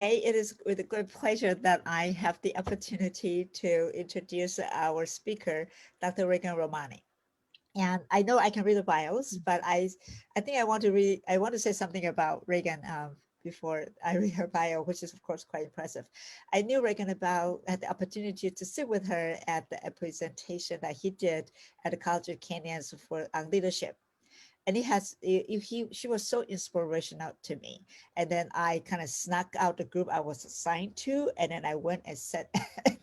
It is with a great pleasure that I have the opportunity to introduce our speaker, Dr. Reagan Romali. And I know I can read the bios, but I think I want to say something about Reagan before I read her bio, which is of course quite impressive. I knew Reagan had the opportunity to sit with her at a presentation that he did at the College of Kenyans on leadership. And she was so inspirational to me. And then I kind of snuck out the group I was assigned to, and then I went and sat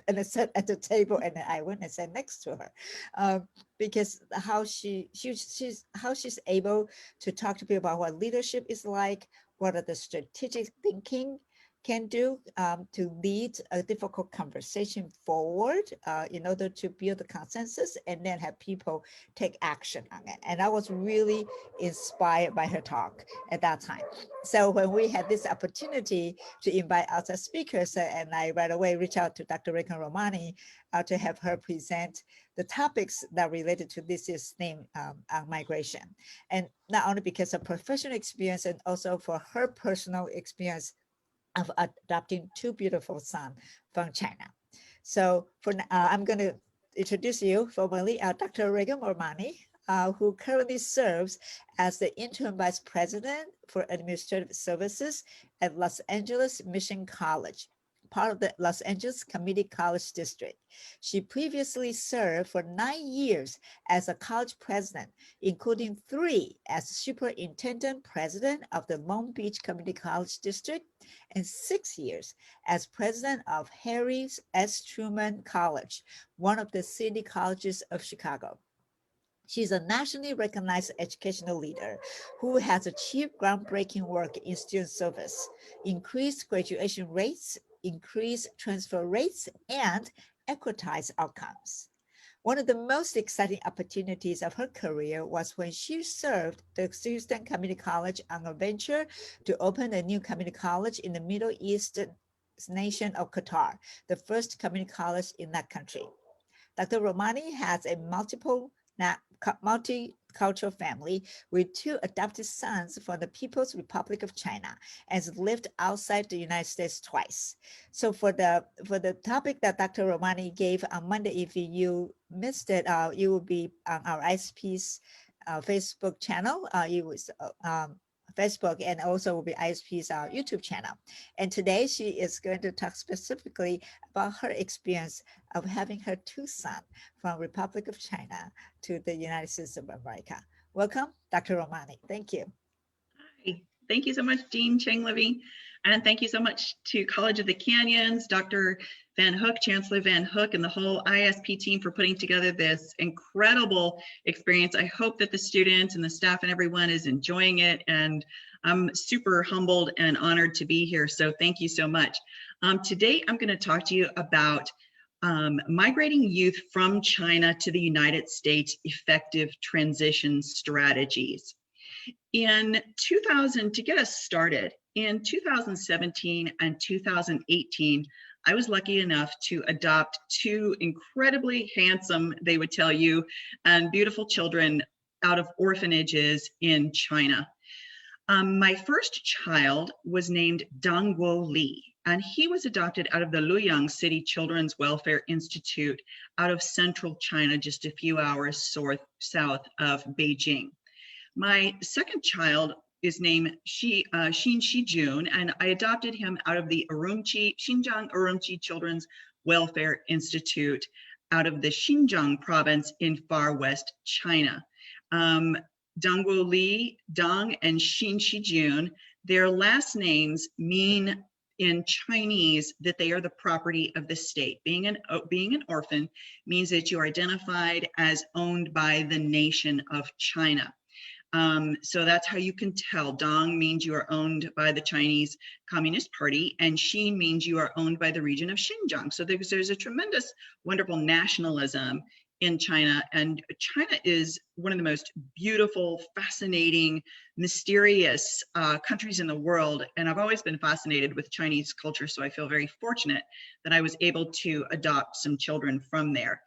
and I sat at the table, and then I went and sat next to her, because how she's able to talk to people about what leadership is like, what are the strategic thinking can do to lead a difficult conversation forward in order to build a consensus and then have people take action on it. And I was really inspired by her talk at that time. So when we had this opportunity to invite outside speakers, and I right away reached out to Dr. Reagan Romali to have her present the topics that related to this year's theme on migration. And not only because of professional experience and also for her personal experience of adopting two beautiful sons from China. So I'm going to introduce you formally, Dr. Reagan Romali, who currently serves as the interim vice president for administrative services at Los Angeles Mission College, part of the Los Angeles Community College District. She previously served for 9 years as a college president, including 3 as superintendent president of the Long Beach Community College District and 6 years as president of Harry S. Truman College, one of the city colleges of Chicago. She's a nationally recognized educational leader who has achieved groundbreaking work in student service, increased graduation rates, increased transfer rates, and equitized outcomes. One of the most exciting opportunities of her career was when she served the Houston Community College on a venture to open a new community college in the Middle East nation of Qatar, the first community college in that country. Dr. Romali has a multicultural family with 2 adopted sons from the People's Republic of China and has lived outside the United States twice. So for the topic that Dr. Romali gave on Monday, if you missed it, it will be on our ISP's Facebook channel. It was Facebook, and also will be ISP's YouTube channel. And today she is going to talk specifically about her experience of having her 2 sons from Republic of China to the United States of America. Welcome, Dr. Romali. Thank you. Hi. Thank you so much, Dean Cheng Levine. And thank you so much to College of the Canyons, Dr. Van Hook, Chancellor Van Hook, and the whole ISP team for putting together this incredible experience. I hope that the students and the staff and everyone is enjoying it. And I'm super humbled and honored to be here. So thank you so much. Today, I'm going to talk to you about migrating youth from China to the United States, effective transition strategies. In 2000, to get us started, in 2017 and 2018, I was lucky enough to adopt 2 incredibly handsome, they would tell you, and beautiful children out of orphanages in China. My first child was named Dangguo Li, and he was adopted out of the Luoyang City Children's Welfare Institute out of central China, just a few hours south of Beijing. My second child is named Xin Shijun, and I adopted him out of the Xinjiang Urumqi Children's Welfare Institute out of the Xinjiang province in far west China. Dangguo Li, Dang, and Xin Shijun, their last names mean in Chinese that they are the property of the state. Being an orphan means that you are identified as owned by the nation of China. So that's how you can tell. Dong means you are owned by the Chinese Communist Party, and Xin means you are owned by the region of Xinjiang. So there's a tremendous, wonderful nationalism in China, and China is one of the most beautiful, fascinating, mysterious countries in the world. And I've always been fascinated with Chinese culture, so I feel very fortunate that I was able to adopt some children from there.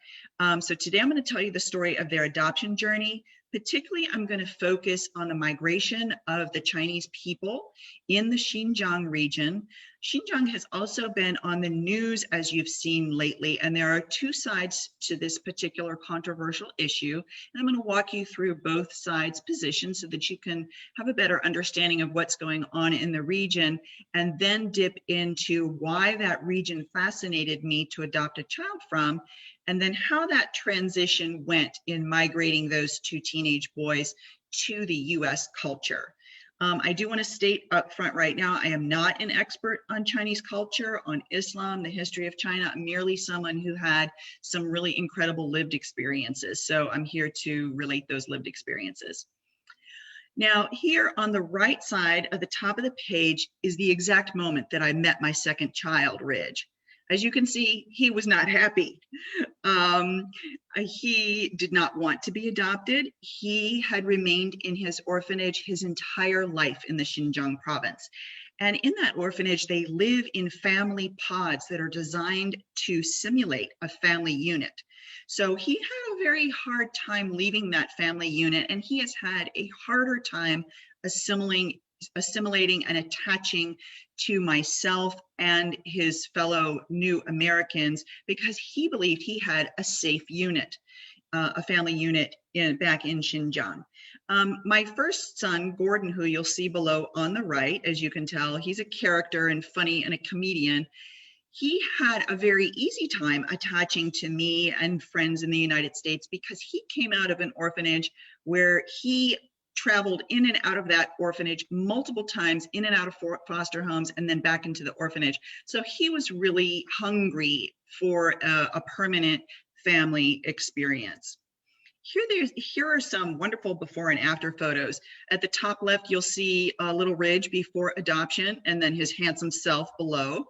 So today I'm going to tell you the story of their adoption journey. Particularly, I'm going to focus on the migration of the Chinese people in the Xinjiang region Xinjiang has also been on the news, as you've seen lately, and there are two sides to this particular controversial issue. And I'm going to walk you through both sides' positions so that you can have a better understanding of what's going on in the region, and then dip into why that region fascinated me to adopt a child from, and then how that transition went in migrating those two teenage boys to the US culture. I do want to state up front right now, I am not an expert on Chinese culture, on Islam, the history of China. I'm merely someone who had some really incredible lived experiences. So I'm here to relate those lived experiences. Now, here on the right side of the top of the page is the exact moment that I met my second child, Ridge. As you can see, he was not happy. He did not want to be adopted. He had remained in his orphanage his entire life in the Xinjiang province. And in that orphanage, they live in family pods that are designed to simulate a family unit. So he had a very hard time leaving that family unit, and he has had a harder time assimilating and attaching to myself and his fellow new Americans, because he believed he had a safe unit, a family unit back in Xinjiang. My first son, Gordon, who you'll see below on the right, as you can tell, he's a character and funny and a comedian. He had a very easy time attaching to me and friends in the United States because he came out of an orphanage where he traveled in and out of that orphanage multiple times, in and out of foster homes, and then back into the orphanage. So he was really hungry for a permanent family experience. Here are some wonderful before and after photos. At the top left, you'll see a little Ridge before adoption, and then his handsome self below.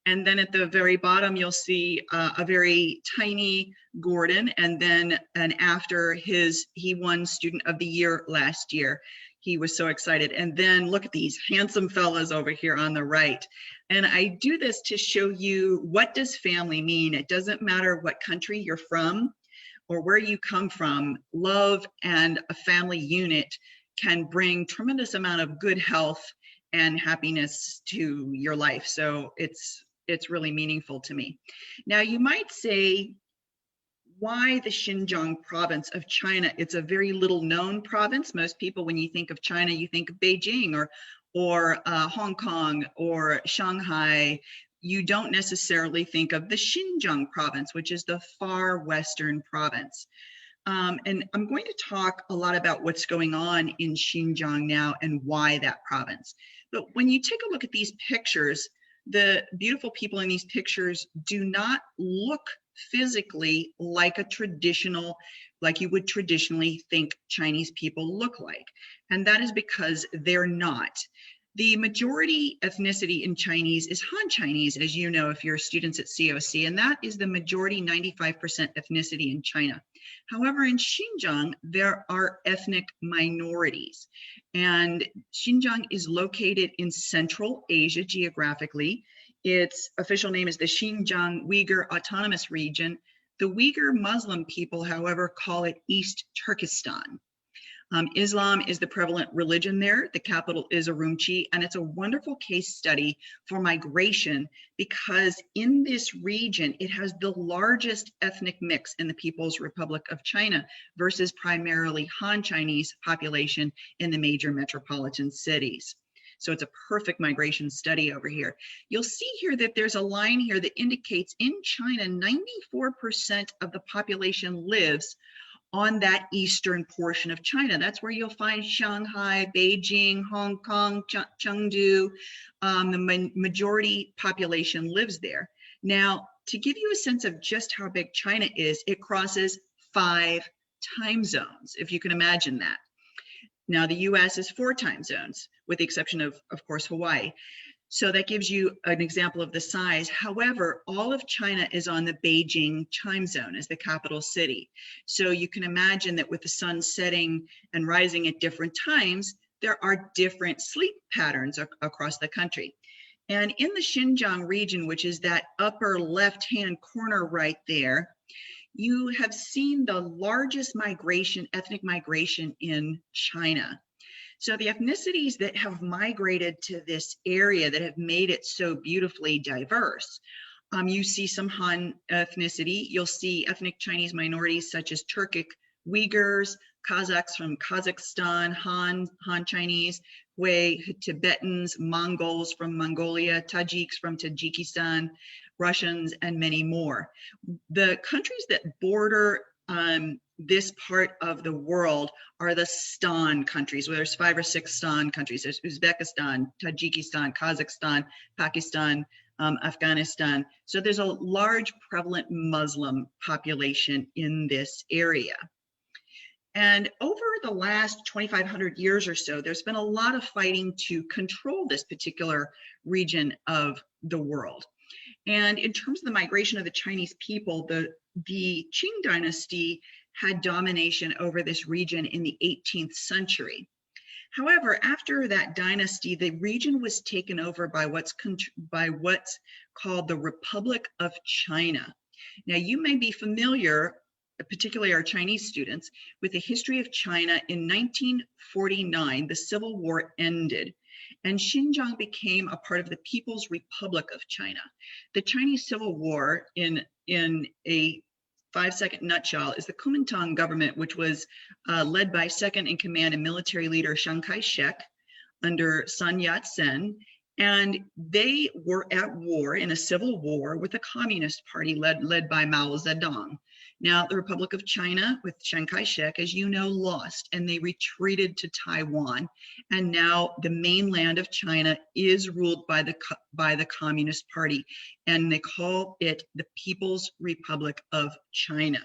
And then at the very bottom, you'll see a very tiny Gordon, and then after he won Student of the Year last year. He was so excited. And then look at these handsome fellas over here on the right. And I do this to show you, what does family mean? It doesn't matter what country you're from or where you come from. Love and a family unit can bring tremendous amount of good health and happiness to your life. So it's really meaningful to me. Now, you might say, why the Xinjiang province of China? It's a very little known province. Most people, when you think of China, you think of Beijing or Hong Kong or Shanghai. You don't necessarily think of the Xinjiang province, which is the far western province. And I'm going to talk a lot about what's going on in Xinjiang now and why that province. But when you take a look at these pictures, the beautiful people in these pictures do not look physically like like you would traditionally think Chinese people look like. And that is because they're not. The majority ethnicity in Chinese is Han Chinese, as you know, if you're students at COC, and that is the majority, 95% ethnicity in China. However, in Xinjiang, there are ethnic minorities, and Xinjiang is located in Central Asia geographically. Its official name is the Xinjiang Uyghur Autonomous Region. The Uyghur Muslim people, however, call it East Turkestan. Islam is the prevalent religion there. The capital is Urumqi, and it's a wonderful case study for migration because in this region, it has the largest ethnic mix in the People's Republic of China versus primarily Han Chinese population in the major metropolitan cities. So it's a perfect migration study over here. You'll see here that there's a line here that indicates in China, 94% of the population lives on that eastern portion of China. That's where you'll find Shanghai, Beijing, Hong Kong, Chengdu. The majority population lives there. Now, to give you a sense of just how big China is, it crosses 5 time zones, if you can imagine that. Now, the US is 4 time zones, with the exception of course, Hawaii. So that gives you an example of the size. However, all of China is on the Beijing time zone as the capital city. So you can imagine that with the sun setting and rising at different times, there are different sleep patterns across the country. And in the Xinjiang region, which is that upper left-hand corner right there, you have seen the largest migration, ethnic migration in China. So the ethnicities that have migrated to this area that have made it so beautifully diverse, you see some Han ethnicity. You'll see ethnic Chinese minorities such as Turkic Uyghurs, Kazakhs from Kazakhstan, Han Chinese, Hui, Tibetans, Mongols from Mongolia, Tajiks from Tajikistan, Russians, and many more. The countries that border this part of the world are the Stan countries, where there's 5 or 6 Stan countries. There's Uzbekistan, Tajikistan, Kazakhstan, Pakistan, Afghanistan. So there's a large prevalent Muslim population in this area. And over the last 2,500 years or so, there's been a lot of fighting to control this particular region of the world. And in terms of the migration of the Chinese people, the Qing dynasty had domination over this region in the 18th century. However, after that dynasty, the region was taken over by what's called the Republic of China. Now, you may be familiar, particularly our Chinese students, with the history of China. In 1949, the Civil War ended, and Xinjiang became a part of the People's Republic of China. The Chinese Civil War, in a 5-second nutshell, is the Kuomintang government, which was led by second in command and military leader Chiang Kai-shek under Sun Yat-sen. And they were at war, in a civil war, with the Communist Party led by Mao Zedong. Now, the Republic of China, with Chiang Kai-shek, as you know, lost, and they retreated to Taiwan. And now the mainland of China is ruled by the Communist Party, and they call it the People's Republic of China.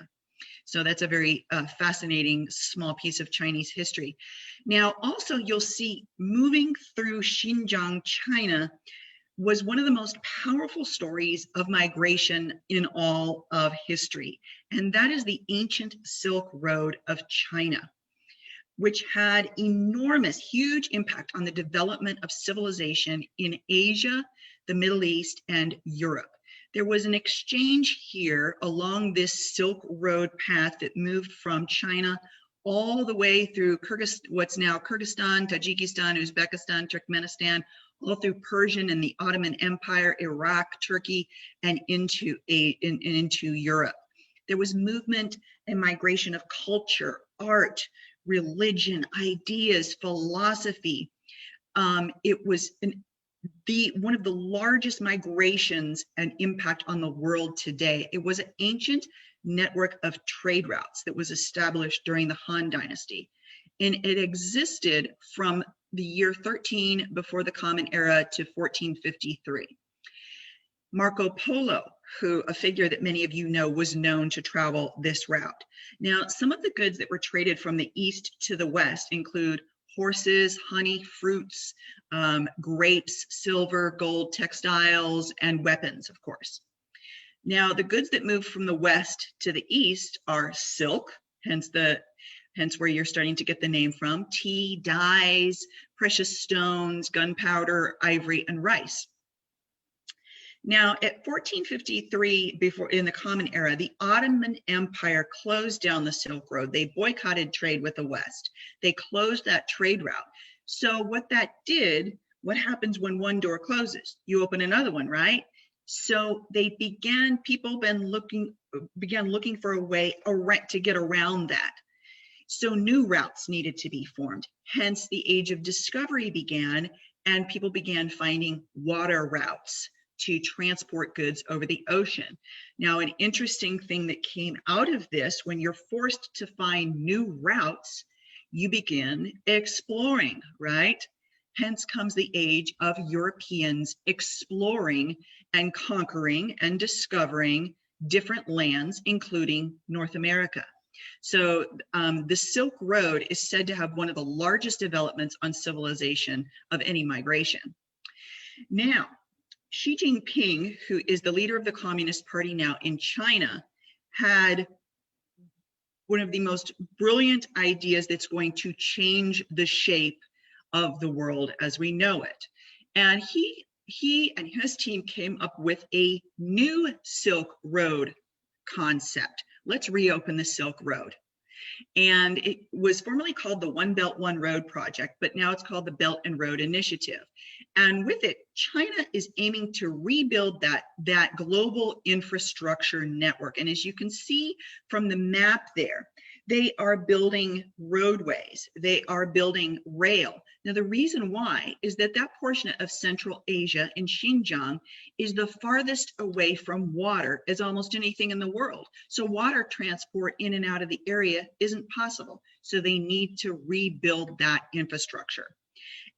So that's a very fascinating small piece of Chinese history. Now, also, you'll see moving through Xinjiang, China, was one of the most powerful stories of migration in all of history. And that is the ancient Silk Road of China, which had enormous, huge impact on the development of civilization in Asia, the Middle East, and Europe. There was an exchange here along this Silk Road path that moved from China all the way through what's now Kyrgyzstan, Tajikistan, Uzbekistan, Turkmenistan, all through Persian and the Ottoman Empire, Iraq, Turkey, and into Europe. There was movement and migration of culture, art, religion, ideas, philosophy. It was one of the largest migrations and impact on the world today. It was an ancient network of trade routes that was established during the Han Dynasty. And it existed from the year 13 before the Common Era to 1453. Marco Polo, a figure that many of you know, was known to travel this route. Now, some of the goods that were traded from the east to the west include horses, honey, fruits, grapes, silver, gold, textiles, and weapons, of course. Now, the goods that moved from the west to the east are silk, hence where you're starting to get the name from, tea, dyes, precious stones, gunpowder, ivory, and rice. Now, at 1453, in the Common Era, the Ottoman Empire closed down the Silk Road. They boycotted trade with the West. They closed that trade route. So what that did, what happens when one door closes? You open another one, right? So people began looking for a way to get around that. So new routes needed to be formed. Hence, the Age of Discovery began, and people began finding water routes to transport goods over the ocean. Now, an interesting thing that came out of this, when you're forced to find new routes, you begin exploring, right? Hence comes the age of Europeans exploring and conquering and discovering different lands, including North America. So the Silk Road is said to have one of the largest developments on civilization of any migration. Now, Xi Jinping, who is the leader of the Communist Party now in China, had one of the most brilliant ideas that's going to change the shape of the world as we know it. And he and his team came up with a new Silk Road concept. Let's reopen the Silk Road. And it was formerly called the One Belt, One Road project, but now it's called the Belt and Road Initiative. And with it, China is aiming to rebuild that global infrastructure network. And as you can see from the map there, they are building roadways, they are building rail. Now, the reason why is that portion of Central Asia in Xinjiang is the farthest away from water as almost anything in the world. So water transport in and out of the area isn't possible. So they need to rebuild that infrastructure.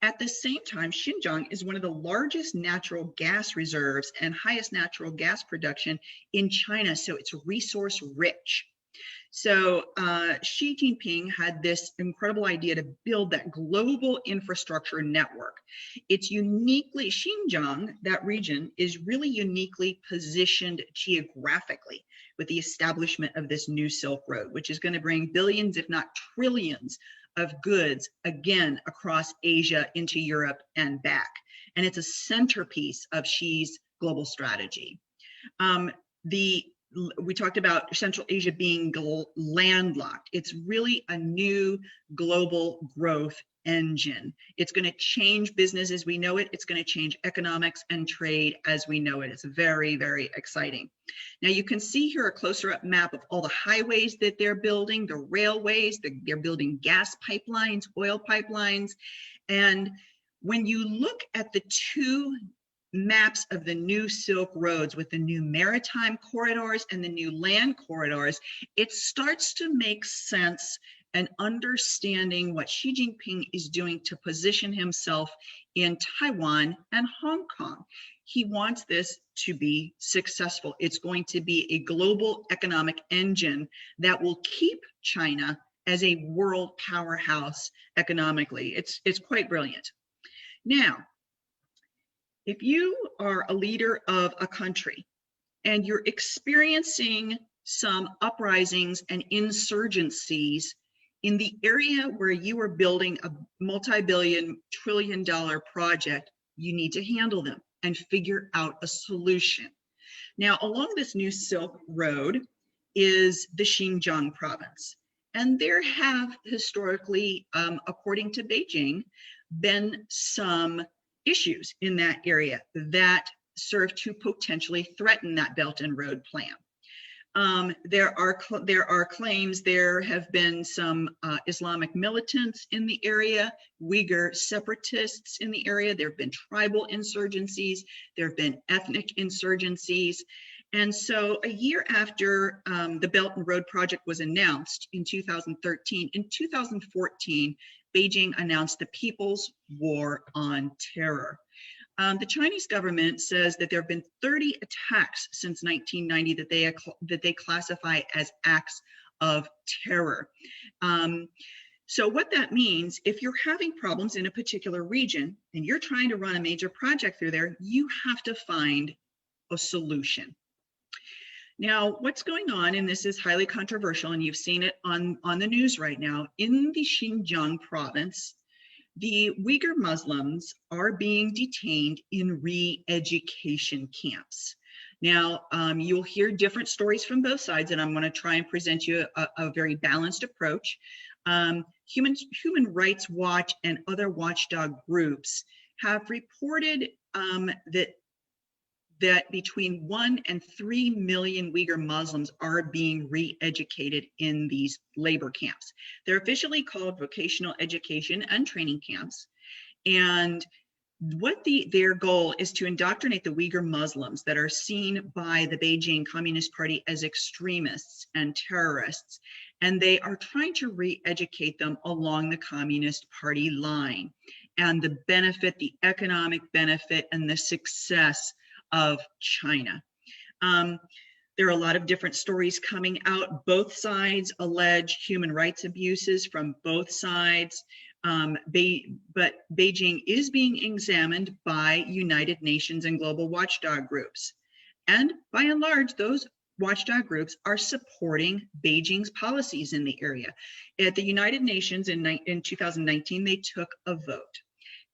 At the same time, Xinjiang is one of the largest natural gas reserves and highest natural gas production in China. So it's resource rich. So Xi Jinping had this incredible idea to build that global infrastructure network. It's uniquely, Xinjiang, that region, is really uniquely positioned geographically with the establishment of this new Silk Road, which is going to bring billions, if not trillions, of goods, again, across Asia into Europe and back. And it's a centerpiece of Xi's global strategy. We talked about Central Asia being landlocked. It's really a new global growth engine. It's going to change business as we know it. It's going to change economics and trade as we know it. It's very, very exciting. Now you can see here a closer up map of all the highways that they're building, the railways, they're building gas pipelines, oil pipelines. And when you look at the two maps of the new Silk Roads with the new maritime corridors and the new land corridors, it starts to make sense and understanding what Xi Jinping is doing to position himself in Taiwan and Hong Kong. He wants this to be successful. It's going to be a global economic engine that will keep China as a world powerhouse economically. It's quite brilliant. Now, if you are a leader of a country and you're experiencing some uprisings and insurgencies in the area where you are building a multi-billion, trillion-dollar project, you need to handle them and figure out a solution. Now, along this new Silk Road is the Xinjiang province. And there have historically, according to Beijing, been some issues in that area that serve to potentially threaten that Belt and Road plan. There are claims there have been some Islamic militants in the area, Uyghur separatists in the area. There have been tribal insurgencies. There have been ethnic insurgencies. And so a year after the Belt and Road project was announced in 2013, in 2014, Beijing announced the People's War on Terror. The Chinese government says that there have been 30 attacks since 1990 that they classify as acts of terror. So what that means, if you're having problems in a particular region and you're trying to run a major project through there, you have to find a solution. Now, what's going on, and this is highly controversial, and you've seen it on the news right now, in the Xinjiang province, the Uyghur Muslims are being detained in re-education camps. Now, you'll hear different stories from both sides, and I'm going to try and present you a very balanced approach. Human Rights Watch and other watchdog groups have reported that between 1 and 3 million Uyghur Muslims are being re-educated in these labor camps. They're officially called vocational education and training camps. And what their goal is to indoctrinate the Uyghur Muslims that are seen by the Beijing Communist Party as extremists and terrorists. And they are trying to re-educate them along the Communist Party line and the benefit, the economic benefit, and the success of China. There are a lot of different stories coming out. Both sides allege human rights abuses from both sides, but Beijing is being examined by United Nations and global watchdog groups. And by and large, those watchdog groups are supporting Beijing's policies in the area. At the United Nations in 2019, they took a vote.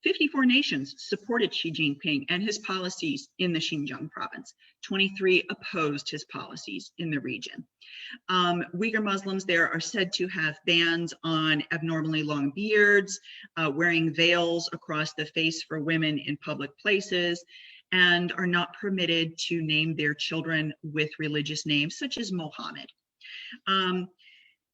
54 nations supported Xi Jinping and his policies in the Xinjiang province. 23 opposed his policies in the region. Uyghur Muslims there are said to have bans on abnormally long beards, wearing veils across the face for women in public places, and are not permitted to name their children with religious names such as Mohammed.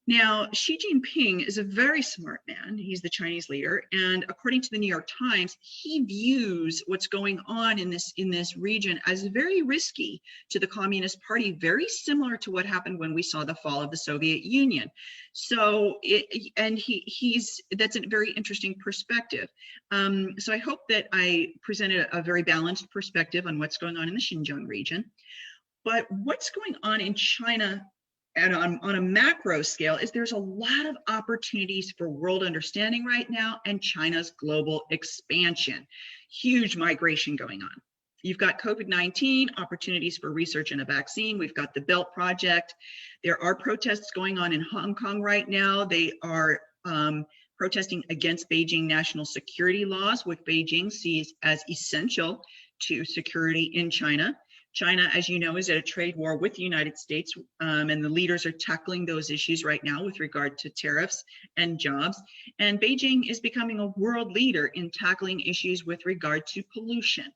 Now, Xi Jinping is a very smart man. He's the Chinese leader. And according to the New York Times, he views what's going on in this region as very risky to the Communist Party, very similar to what happened when we saw the fall of the Soviet Union. So, that's a very interesting perspective. So I hope that I presented a very balanced perspective on what's going on in the Xinjiang region. But what's going on in China and on a macro scale is there's a lot of opportunities for world understanding right now and China's global expansion. Huge migration going on. You've got COVID-19, opportunities for research and a vaccine. We've got the Belt Project. There are protests going on in Hong Kong right now. They are protesting against Beijing national security laws, which Beijing sees as essential to security in China. China, as you know, is at a trade war with the United States, and the leaders are tackling those issues right now with regard to tariffs and jobs. And Beijing is becoming a world leader in tackling issues with regard to pollution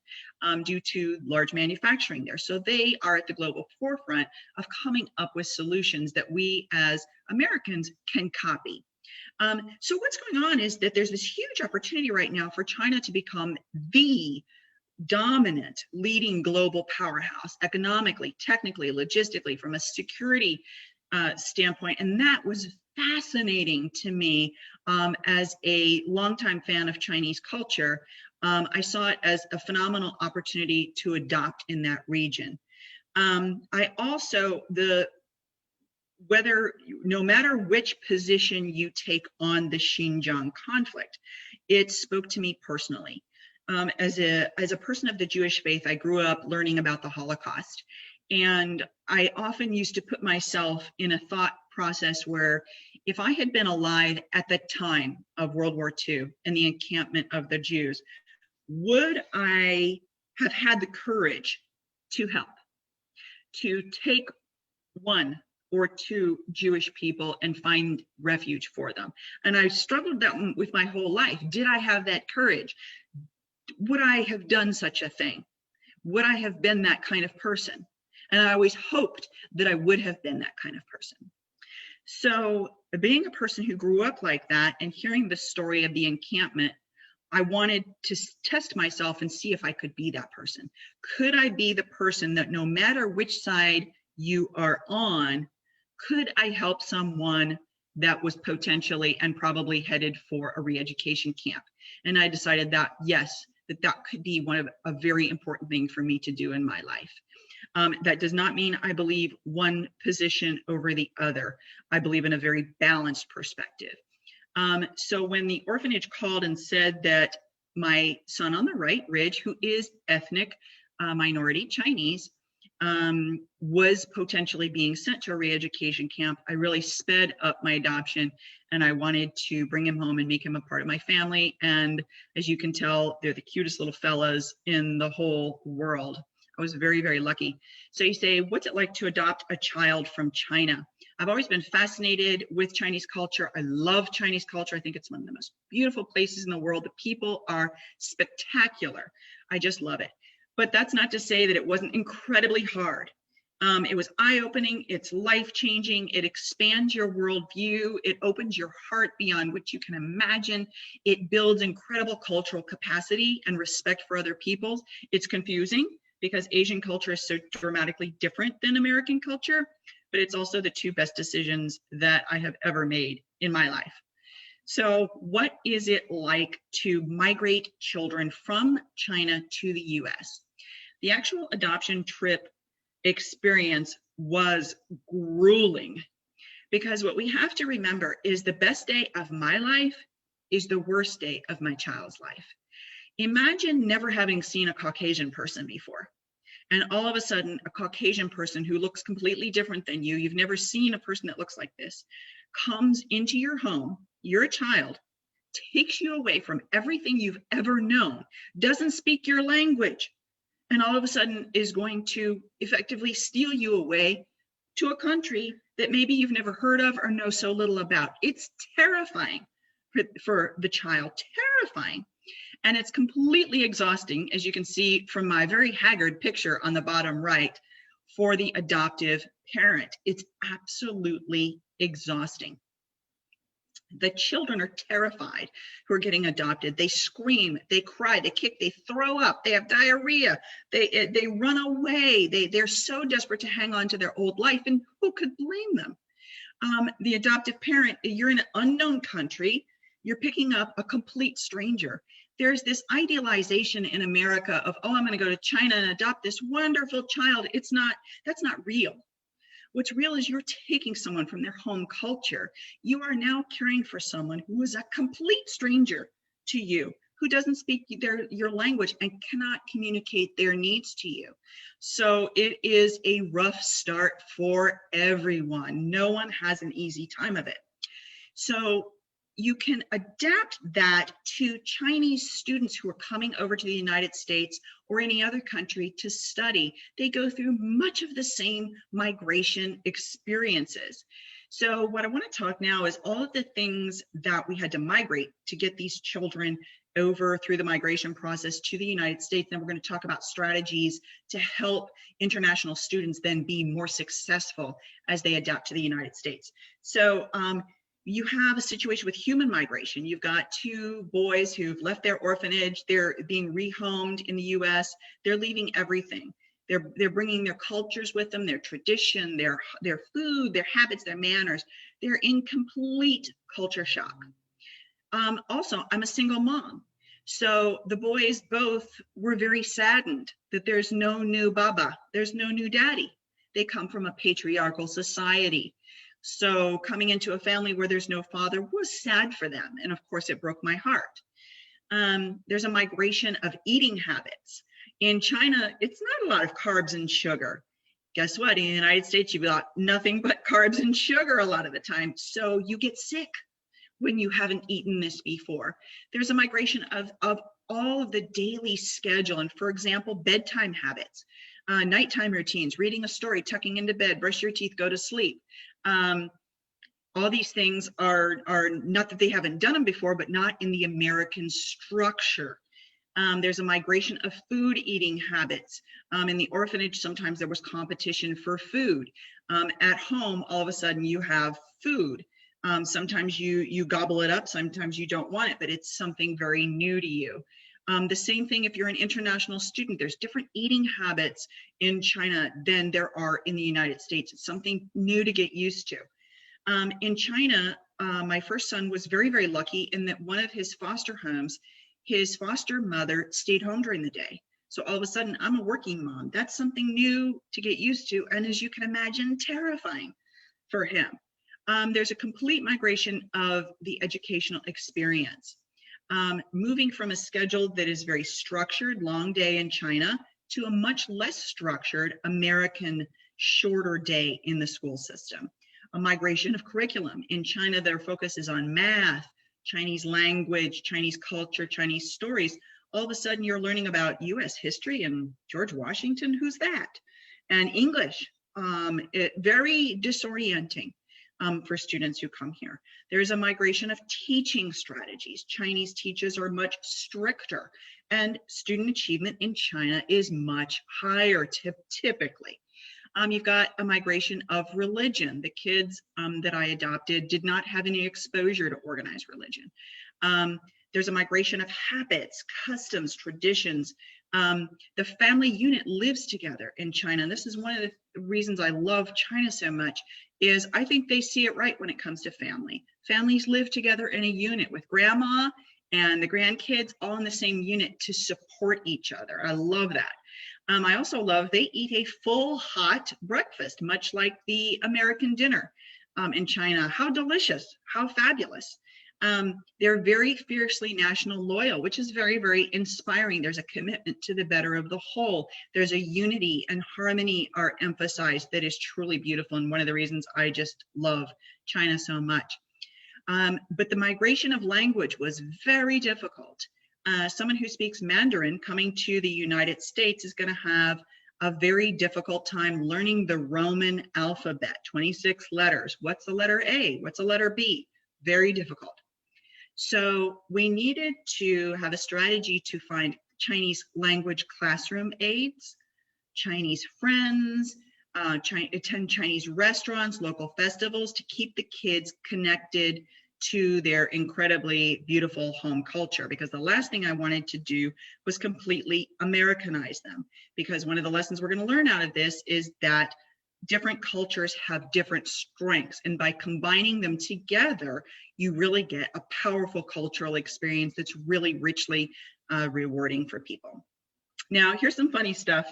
due to large manufacturing there. So they are at the global forefront of coming up with solutions that we as Americans can copy. So what's going on is that there's this huge opportunity right now for China to become the dominant leading global powerhouse economically, technically, logistically, from a security standpoint. And that was fascinating to me as a longtime fan of Chinese culture. I saw it as a phenomenal opportunity to adopt in that region. I also, no matter which position you take on the Xinjiang conflict, it spoke to me personally. As a person of the Jewish faith, I grew up learning about the Holocaust. And I often used to put myself in a thought process where if I had been alive at the time of World War II and the encampment of the Jews, would I have had the courage to help, to take one or two Jewish people and find refuge for them? And I struggled that with my whole life. Did I have that courage? Would I have done such a thing? Would I have been that kind of person? And I always hoped that I would have been that kind of person. So being a person who grew up like that and hearing the story of the encampment, I wanted to test myself and see if I could be that person. Could I be the person that no matter which side you are on, could I help someone that was potentially and probably headed for a re-education camp? And I decided that, yes, that could be a very important thing for me to do in my life. That does not mean I believe one position over the other. I believe in a very balanced perspective. So when the orphanage called and said that my son on the right, Ridge, who is ethnic minority Chinese, was potentially being sent to a re-education camp, I really sped up my adoption, and I wanted to bring him home and make him a part of my family. And as you can tell, they're the cutest little fellas in the whole world. I was very, very lucky. So you say, what's it like to adopt a child from China? I've always been fascinated with Chinese culture. I love Chinese culture. I think it's one of the most beautiful places in the world. The people are spectacular. I just love it. But that's not to say that it wasn't incredibly hard. It was eye-opening, it's life-changing, it expands your worldview, it opens your heart beyond what you can imagine, it builds incredible cultural capacity and respect for other peoples. It's confusing because Asian culture is so dramatically different than American culture, but it's also the two best decisions that I have ever made in my life. So what is it like to migrate children from China to the US? The actual adoption trip experience was grueling, because what we have to remember is the best day of my life is the worst day of my child's life. Imagine never having seen a Caucasian person before, and all of a sudden a Caucasian person who looks completely different than you, you've never seen a person that looks like this, comes into your home, you're a child, takes you away from everything you've ever known, doesn't speak your language, and all of a sudden is going to effectively steal you away to a country that maybe you've never heard of or know so little about. It's terrifying for the child, terrifying. And it's completely exhausting, as you can see from my very haggard picture on the bottom right, for the adoptive parent. It's absolutely exhausting. The children are terrified who are getting adopted. They scream, they cry, they kick, they throw up, they have diarrhea, they run away. They're so desperate to hang on to their old life, and who could blame them? The adoptive parent, you're in an unknown country, you're picking up a complete stranger. There's this idealization in America of, oh, I'm going to go to China and adopt this wonderful child. That's not real. What's real is you're taking someone from their home culture. You are now caring for someone who is a complete stranger to you, who doesn't speak your language and cannot communicate their needs to you. So it is a rough start for everyone. No one has an easy time of it. So you can adapt that to Chinese students who are coming over to the United States or any other country to study. They go through much of the same migration experiences. So what I want to talk now is all of the things that we had to migrate to get these children over through the migration process to the United States. Then we're going to talk about strategies to help international students then be more successful as they adapt to the United States. So you have a situation with human migration. You've got two boys who've left their orphanage. They're being rehomed in the US. They're leaving everything. They're bringing their cultures with them, their tradition, their food, their habits, their manners. They're in complete culture shock. Also, I'm a single mom. So the boys both were very saddened that there's no new baba, there's no new daddy. They come from a patriarchal society. So coming into a family where there's no father was sad for them. And of course, it broke my heart. There's a migration of eating habits. In China, it's not a lot of carbs and sugar. Guess what? In the United States, you've got nothing but carbs and sugar a lot of the time. So you get sick when you haven't eaten this before. There's a migration of all of the daily schedule. And for example, bedtime habits, nighttime routines, reading a story, tucking into bed, brush your teeth, go to sleep. All these things are not that they haven't done them before, but not in the American structure. There's a migration of food eating habits. In the orphanage, sometimes there was competition for food. At home, all of a sudden you have food. Sometimes you gobble it up, sometimes you don't want it, but it's something very new to you. The same thing if you're an international student, there's different eating habits in China than there are in the United States. It's something new to get used to. In China, my first son was very, very lucky in that one of his foster homes, his foster mother stayed home during the day. So all of a sudden, I'm a working mom. That's something new to get used to. And as you can imagine, terrifying for him. There's a complete migration of the educational experience. Moving from a schedule that is very structured, long day in China, to a much less structured American shorter day in the school system. A migration of curriculum. In China, their focus is on math, Chinese language, Chinese culture, Chinese stories. All of a sudden, you're learning about US history and George Washington, who's that? And English, very disorienting. For students who come here. There's a migration of teaching strategies. Chinese teachers are much stricter, and student achievement in China is much higher typically. You've got a migration of religion. The kids that I adopted did not have any exposure to organized religion. There's a migration of habits, customs, traditions. The family unit lives together in China. And this is one of the reasons I love China so much, is I think they see it right when it comes to family. Families live together in a unit with grandma and the grandkids all in the same unit to support each other. I love that. I also love they eat a full hot breakfast, much like the American dinner in China. How delicious, how fabulous. They're very fiercely national loyal, which is very, very inspiring. There's a commitment to the better of the whole. There's a unity and harmony are emphasized that is truly beautiful, and one of the reasons I just love China so much. But the migration of language was very difficult. Someone who speaks Mandarin coming to the United States is going to have a very difficult time learning the Roman alphabet, 26 letters. What's the letter A? What's a letter B? Very difficult. So we needed to have a strategy to find Chinese language classroom aids, Chinese friends, attend Chinese restaurants, local festivals to keep the kids connected to their incredibly beautiful home culture, because the last thing I wanted to do was completely Americanize them, because one of the lessons we're going to learn out of this is that different cultures have different strengths, and by combining them together, you really get a powerful cultural experience that's really richly rewarding for people. Now, here's some funny stuff.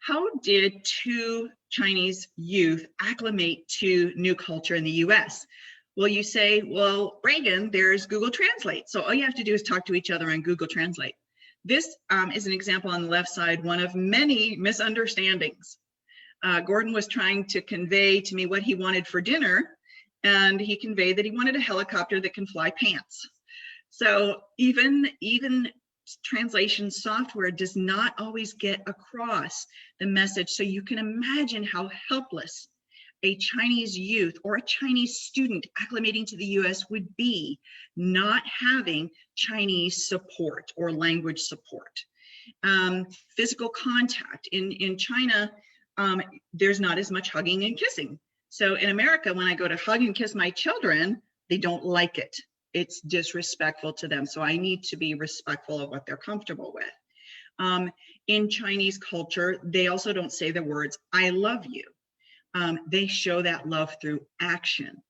How did two Chinese youth acclimate to new culture in the US? Well, you say, well, Reagan, there's Google Translate. So all you have to do is talk to each other on Google Translate. This is an example on the left side, one of many misunderstandings. Gordon was trying to convey to me what he wanted for dinner, and he conveyed that he wanted a helicopter that can fly pants. So even translation software does not always get across the message. So you can imagine how helpless a Chinese youth or a Chinese student acclimating to the US would be not having Chinese support or language support. Physical contact. In China, there's not as much hugging and kissing. So in America, when I go to hug and kiss my children, they don't like it. It's disrespectful to them. So I need to be respectful of what they're comfortable with. In Chinese culture, they also don't say the words, I love you. They show that love through action.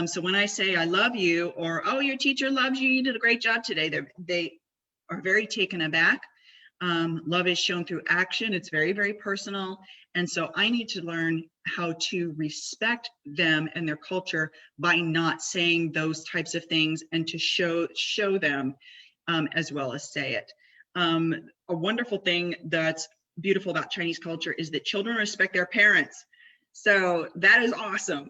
So when I say, I love you, or, oh, your teacher loves you, you did a great job today, they are very taken aback. Love is shown through action. It's very, very personal. And so I need to learn how to respect them and their culture by not saying those types of things, and to show them as well as say it. A wonderful thing that's beautiful about Chinese culture is that children respect their parents. So that is awesome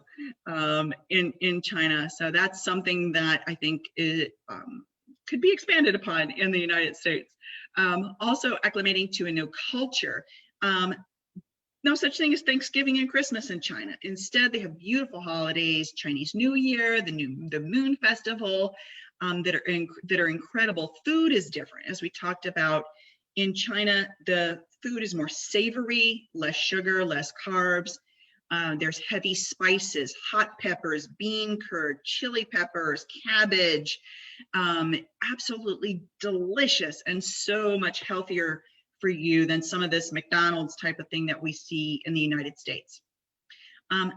in China. So that's something that I think could be expanded upon in the United States. Also acclimating to a new culture. No such thing as Thanksgiving and Christmas in China. Instead, they have beautiful holidays, Chinese New Year, the Moon Festival, that are incredible. Food is different. As we talked about, in China, the food is more savory, less sugar, less carbs. There's heavy spices, hot peppers, bean curd, chili peppers, cabbage, absolutely delicious and so much healthier for you than some of this McDonald's type of thing that we see in the United States.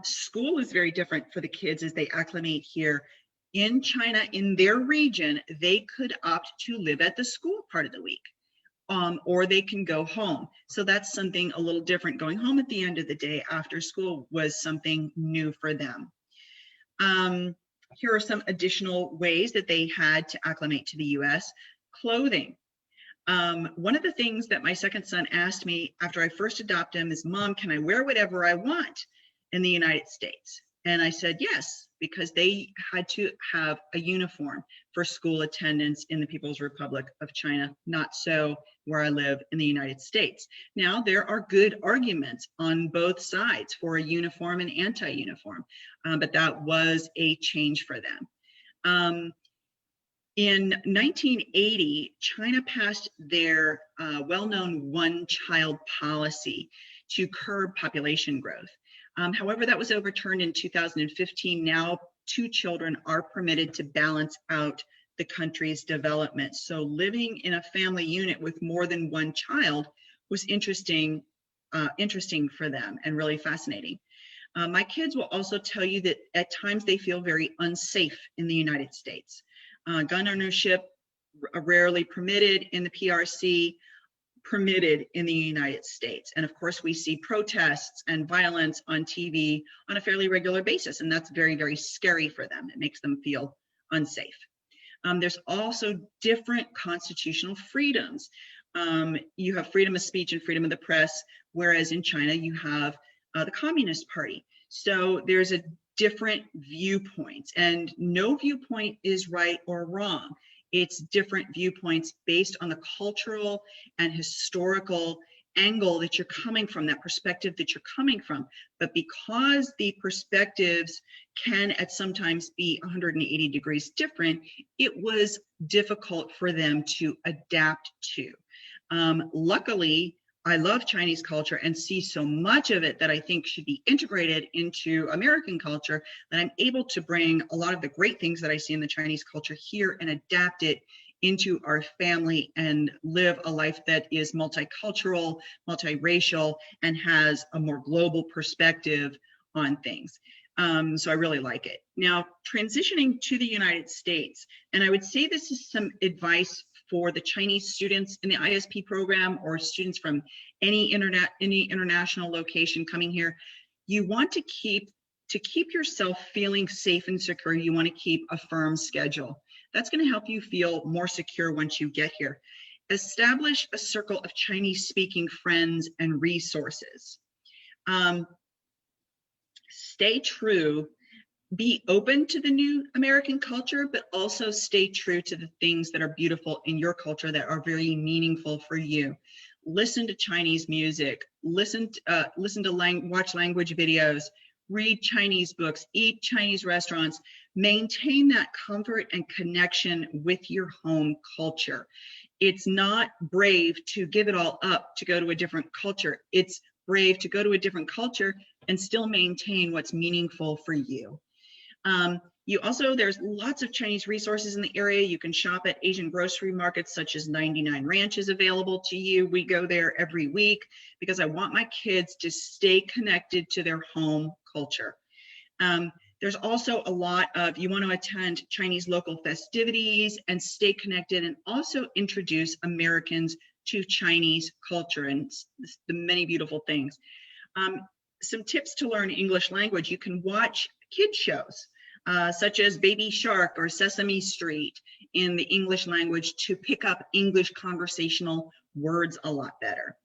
School is very different for the kids as they acclimate here. In China, in their region, they could opt to live at the school part of the week. Or they can go home. So that's something a little different. Going home at the end of the day after school was something new for them. Here are some additional ways that they had to acclimate to the US. Clothing. One of the things that my second son asked me after I first adopted him is, Mom, can I wear whatever I want in the United States? And I said, yes, because they had to have a uniform for school attendance in the People's Republic of China, not so where I live in the United States. Now, there are good arguments on both sides for a uniform and anti-uniform, but that was a change for them. In 1980, China passed their well-known one-child policy to curb population growth. However, that was overturned in 2015. Now, 2 children are permitted to balance out the country's development. So living in a family unit with more than 1 child was interesting for them and really fascinating. My kids will also tell you that at times they feel very unsafe in the United States. Gun ownership rarely permitted in the PRC, permitted in the United States. And of course, we see protests and violence on TV on a fairly regular basis, and that's very, very scary for them. It makes them feel unsafe. There's also different constitutional freedoms. You have freedom of speech and freedom of the press, whereas in China, you have the Communist Party. So there's a different viewpoints, and no viewpoint is right or wrong. It's different viewpoints based on the cultural and historical angle that you're coming from, that perspective that you're coming from. But because the perspectives can at sometimes be 180 degrees different, it was difficult for them to adapt to. Luckily, I love Chinese culture and see so much of it that I think should be integrated into American culture that I'm able to bring a lot of the great things that I see in the Chinese culture here and adapt it into our family and live a life that is multicultural, multiracial, and has a more global perspective on things. So I really like it. Now, transitioning to the United States, and I would say this is some advice for the Chinese students in the ISP program or students from any international location coming here. You want to keep yourself feeling safe and secure. You want to keep a firm schedule. That's going to help you feel more secure once you get here. Establish a circle of Chinese-speaking friends and resources. Stay true. Be open to the new American culture, but also stay true to the things that are beautiful in your culture that are very meaningful for you. Listen to Chinese music, watch language videos, read Chinese books, eat Chinese restaurants, maintain that comfort and connection with your home culture. It's not brave to give it all up to go to a different culture. It's brave to go to a different culture and still maintain what's meaningful for you. There's lots of Chinese resources in the area. You can shop at Asian grocery markets such as 99 Ranch is available to you. We go there every week because I want my kids to stay connected to their home culture. There's also a lot of, you want to attend Chinese local festivities and stay connected and also introduce Americans to Chinese culture and the many beautiful things. Some tips to learn English language. You can watch kids shows such as Baby Shark or Sesame Street in the English language to pick up English conversational words a lot better.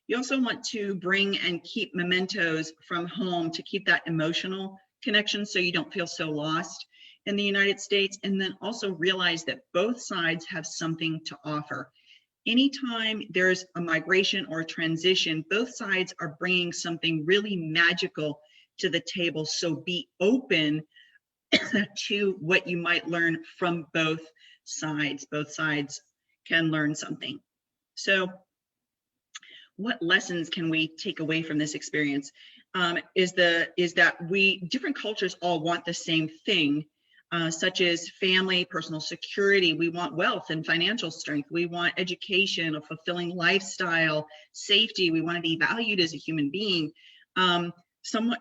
You also want to bring and keep mementos from home to keep that emotional connection so you don't feel so lost in the United States, and then also realize that both sides have something to offer. Anytime there's a migration or a transition, both sides are bringing something really magical to the table. So be open to what you might learn from both sides. Both sides can learn something. So what lessons can we take away from this experience? Is that different cultures all want the same thing, such as family, personal security. We want wealth and financial strength. We want education, a fulfilling lifestyle, safety. We want to be valued as a human being.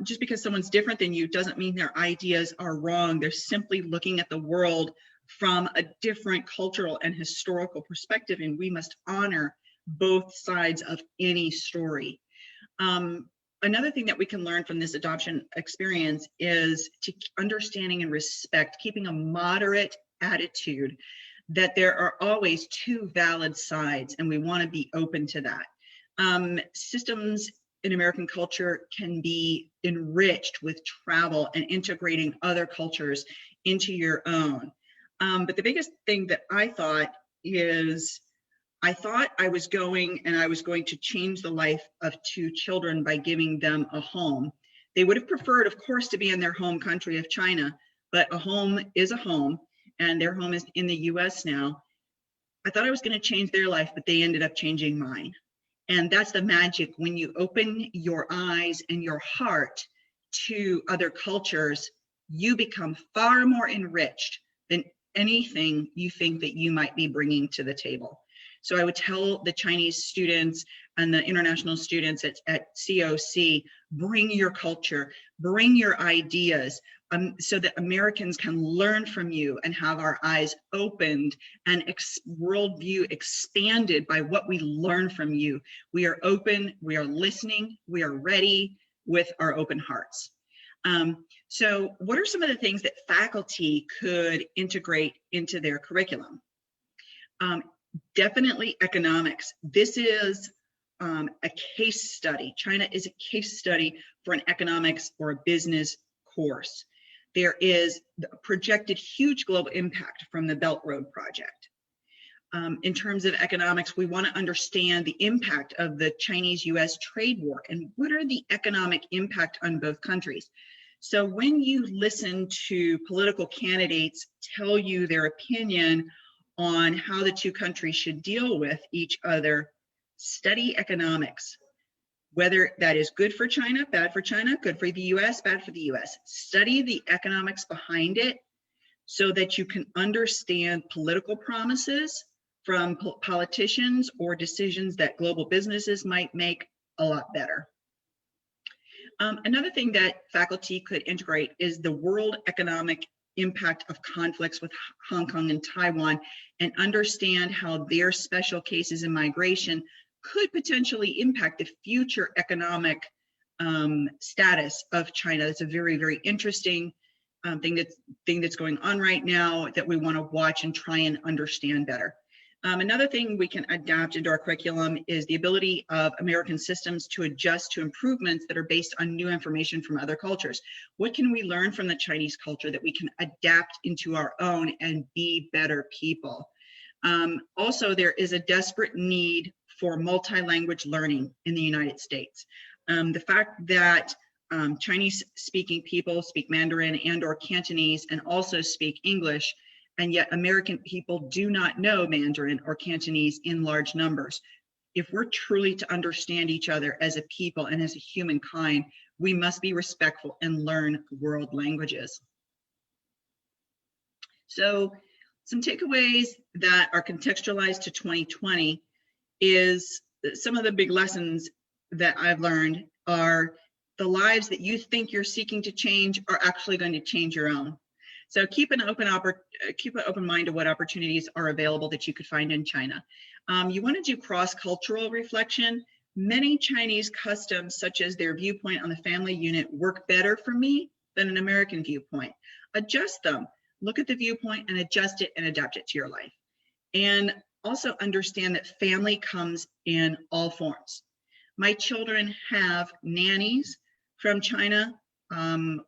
Just because someone's different than you doesn't mean their ideas are wrong. They're simply looking at the world from a different cultural and historical perspective, and we must honor both sides of any story. Another thing that we can learn from this adoption experience is to understanding and respect, keeping a moderate attitude that there are always two valid sides, and we want to be open to that. Systems in American culture can be enriched with travel and integrating other cultures into your own. But the biggest thing that I thought is, I thought I was going to change the life of two children by giving them a home. They would have preferred, of course, to be in their home country of China, but a home is a home, and their home is in the US now. I thought I was going to change their life, but they ended up changing mine. And that's the magic. When you open your eyes and your heart to other cultures, you become far more enriched than anything you think that you might be bringing to the table. So I would tell the Chinese students and the international students at COC, bring your culture, bring your ideas, so that Americans can learn from you and have our eyes opened and worldview expanded by what we learn from you. We are open, we are listening, we are ready with our open hearts. So what are some of the things that faculty could integrate into their curriculum? Definitely economics. This is a case study. China is a case study for an economics or a business course. there is a projected huge global impact from the Belt Road Project. In terms of economics, we want to understand the impact of the Chinese-US trade war and what are the economic impact on both countries. So when you listen to political candidates tell you their opinion on how the two countries should deal with each other, study economics. Whether that is good for China, bad for China, good for the US, bad for the US. Study the economics behind it so that you can understand political promises from politicians or decisions that global businesses might make a lot better. Another thing that faculty could integrate is the world economic impact of conflicts with Hong Kong and Taiwan and understand how their special cases in migration could potentially impact the future economic status of China. That's a very, very interesting thing that's going on right now that we want to watch and try and understand better. Another thing we can adapt into our curriculum is the ability of American systems to adjust to improvements that are based on new information from other cultures. What can we learn from the Chinese culture that we can adapt into our own and be better people? Also, there is a desperate need for multi-language learning in the United States. The fact that Chinese-speaking people speak Mandarin and or Cantonese and also speak English, and yet American people do not know Mandarin or Cantonese in large numbers. If we're truly to understand each other as a people and as a humankind, we must be respectful and learn world languages. So some takeaways that are contextualized to 2020 is some of the big lessons that I've learned are the lives that you think you're seeking to change are actually going to change your own. So keep an open mind to what opportunities are available that you could find in China. You want to do cross-cultural reflection. Many Chinese customs, such as their viewpoint on the family unit, work better for me than an American viewpoint. Adjust them. Look at the viewpoint and adjust it and adapt it to your life. And also understand that family comes in all forms. My children have nannies from China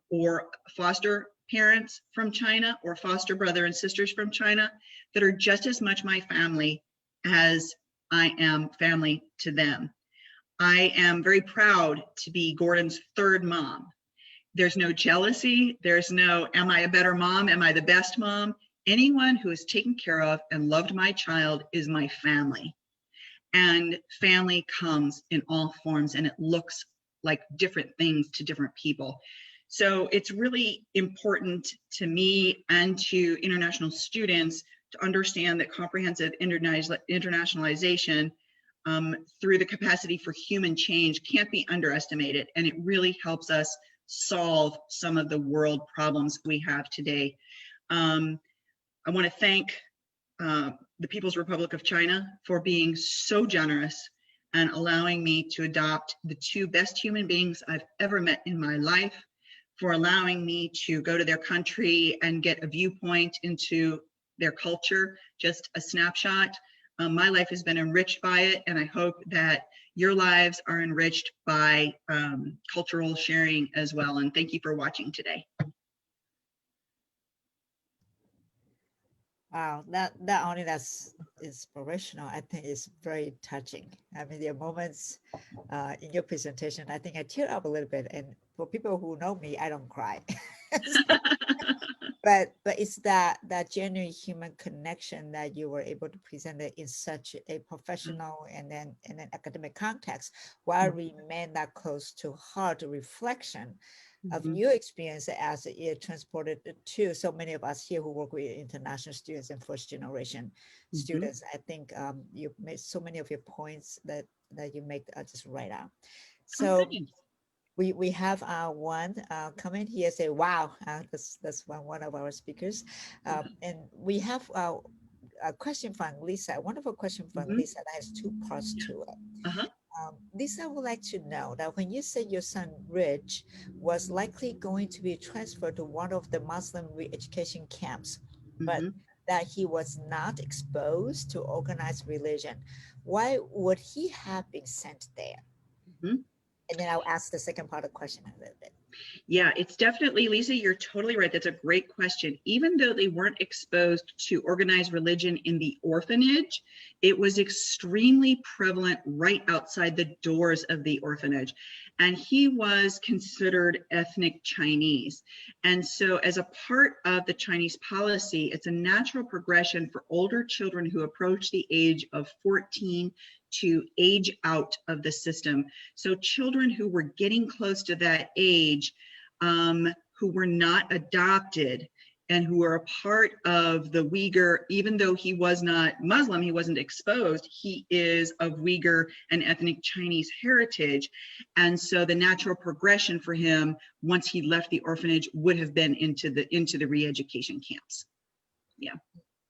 or foster parents from China or foster brother and sisters from China that are just as much my family as I am family to them. I am very proud to be Gordon's third mom. There's no jealousy. There's no, am I a better mom? Am I the best mom? Anyone who has taken care of and loved my child is my family. And family comes in all forms and it looks like different things to different people. So it's really important to me and to international students to understand that comprehensive internationalization through the capacity for human change can't be underestimated. And it really helps us solve some of the world problems we have today. I want to thank the People's Republic of China for being so generous and allowing me to adopt the two best human beings I've ever met in my life, for allowing me to go to their country and get a viewpoint into their culture, just a snapshot. My life has been enriched by it, and I hope that your lives are enriched by cultural sharing as well. And thank you for watching today. Wow, that only that's inspirational. I think it's very touching. I mean, there are moments in your presentation, I think I tear up a little bit. And for people who know me, I don't cry. But it's that genuine human connection that you were able to present it in such a professional and then academic context, while remain that close to heart reflection of your experience as it transported to so many of us here who work with international students and first generation students. I think you made so many of your points that you make just right out. So we have one comment here say, wow, that's one of our speakers. And we have a question from Lisa, a wonderful question from Lisa that has two parts to it. Lisa would like to know that when you say your son Rich was likely going to be transferred to one of the Muslim re-education camps, but that he was not exposed to organized religion, why would he have been sent there? And then I'll ask the second part of the question in a little bit. Yeah, it's definitely, Lisa, you're totally right. That's a great question. Even though they weren't exposed to organized religion in the orphanage, it was extremely prevalent right outside the doors of the orphanage. And he was considered ethnic Chinese. And so as a part of the Chinese policy, it's a natural progression for older children who approach the age of 14 to age out of the system. So children who were getting close to that age, who were not adopted and who were a part of the Uyghur, even though he was not Muslim, he wasn't exposed, he is of Uyghur and ethnic Chinese heritage. And so the natural progression for him once he left the orphanage would have been into the re-education camps. Yeah.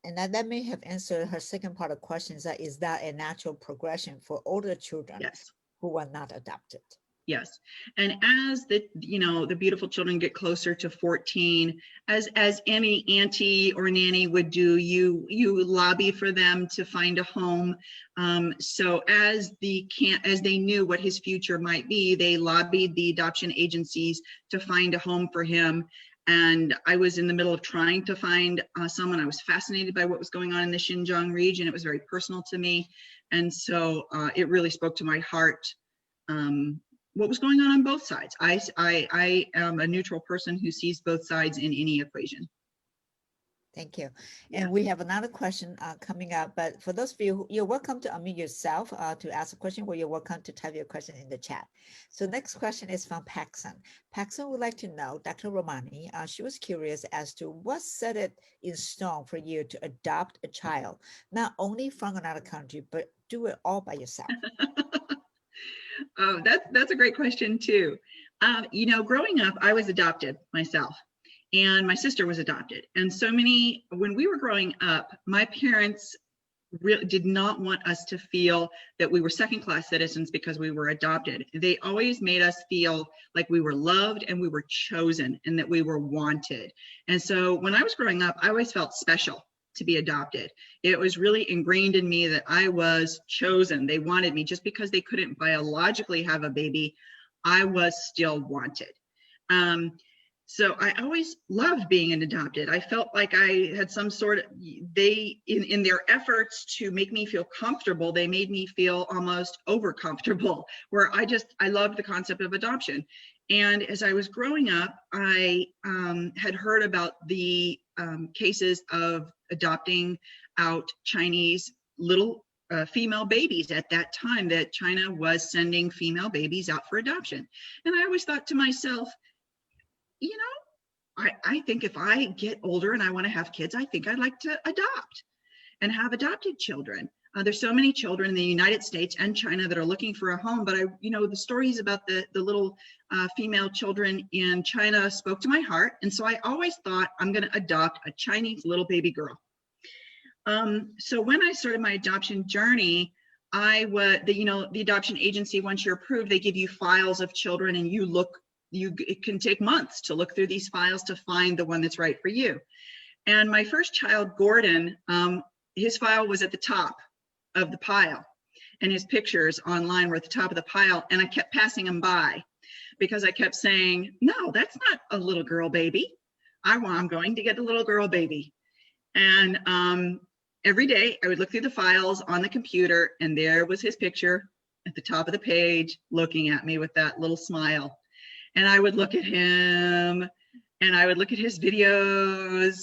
And that may have answered her second part of questions, that is that a natural progression for older children Yes. who were not adopted? Yes. And as the beautiful children get closer to 14, as any auntie or nanny would do, you lobby for them to find a home. So as they knew what his future might be, they lobbied the adoption agencies to find a home for him. And I was in the middle of trying to find someone. I was fascinated by what was going on in the Xinjiang region. It was very personal to me. And so it really spoke to my heart what was going on both sides. I am a neutral person who sees both sides in any equation. Thank you. Yeah. And we have another question coming up, but for those of you, you're welcome to unmute yourself to ask a question, or you're welcome to type your question in the chat. So next question is from Paxson. Paxson would like to know, Dr. Romali, she was curious as to what set it in stone for you to adopt a child, not only from another country, but do it all by yourself. Oh, that's a great question too. Growing up, I was adopted myself. And my sister was adopted. And when we were growing up, my parents really did not want us to feel that we were second-class citizens because we were adopted. They always made us feel like we were loved and we were chosen and that we were wanted. And so when I was growing up, I always felt special to be adopted. It was really ingrained in me that I was chosen. They wanted me. Just because they couldn't biologically have a baby, I was still wanted. So I always loved being an adopted. I felt like I had some sort of, in their efforts to make me feel comfortable, they made me feel almost over comfortable, where I loved the concept of adoption. And as I was growing up, I had heard about the cases of adopting out Chinese little female babies at that time, that China was sending female babies out for adoption. And I always thought to myself, I think if I get older and I want to have kids, I think I'd like to adopt and have adopted children. There's so many children in the United States and China that are looking for a home, but the stories about the little female children in China spoke to my heart. And so I always thought, I'm going to adopt a Chinese little baby girl. So when I started my adoption journey, the adoption agency, once you're approved, they give you files of children, and it can take months to look through these files to find the one that's right for you. And my first child, Gordon, his file was at the top of the pile, and his pictures online were at the top of the pile. And I kept passing him by because I kept saying, no, that's not a little girl baby. I'm going to get a little girl baby. And every day I would look through the files on the computer, and there was his picture at the top of the page, looking at me with that little smile. And I would look at him, and I would look at his videos,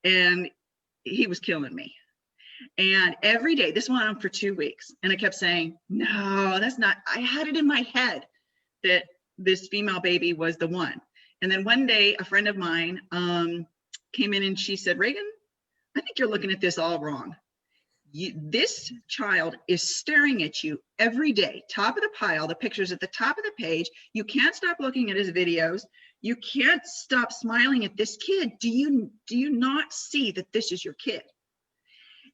and he was killing me. And every day, this went on for 2 weeks, and I kept saying, no, that's not, I had it in my head that this female baby was the one. And then one day, a friend of mine came in and she said, Reagan, I think you're looking at this all wrong. This child is staring at you every day, top of the pile, the pictures at the top of the page. You can't stop looking at his videos. You can't stop smiling at this kid. Do you not see that this is your kid?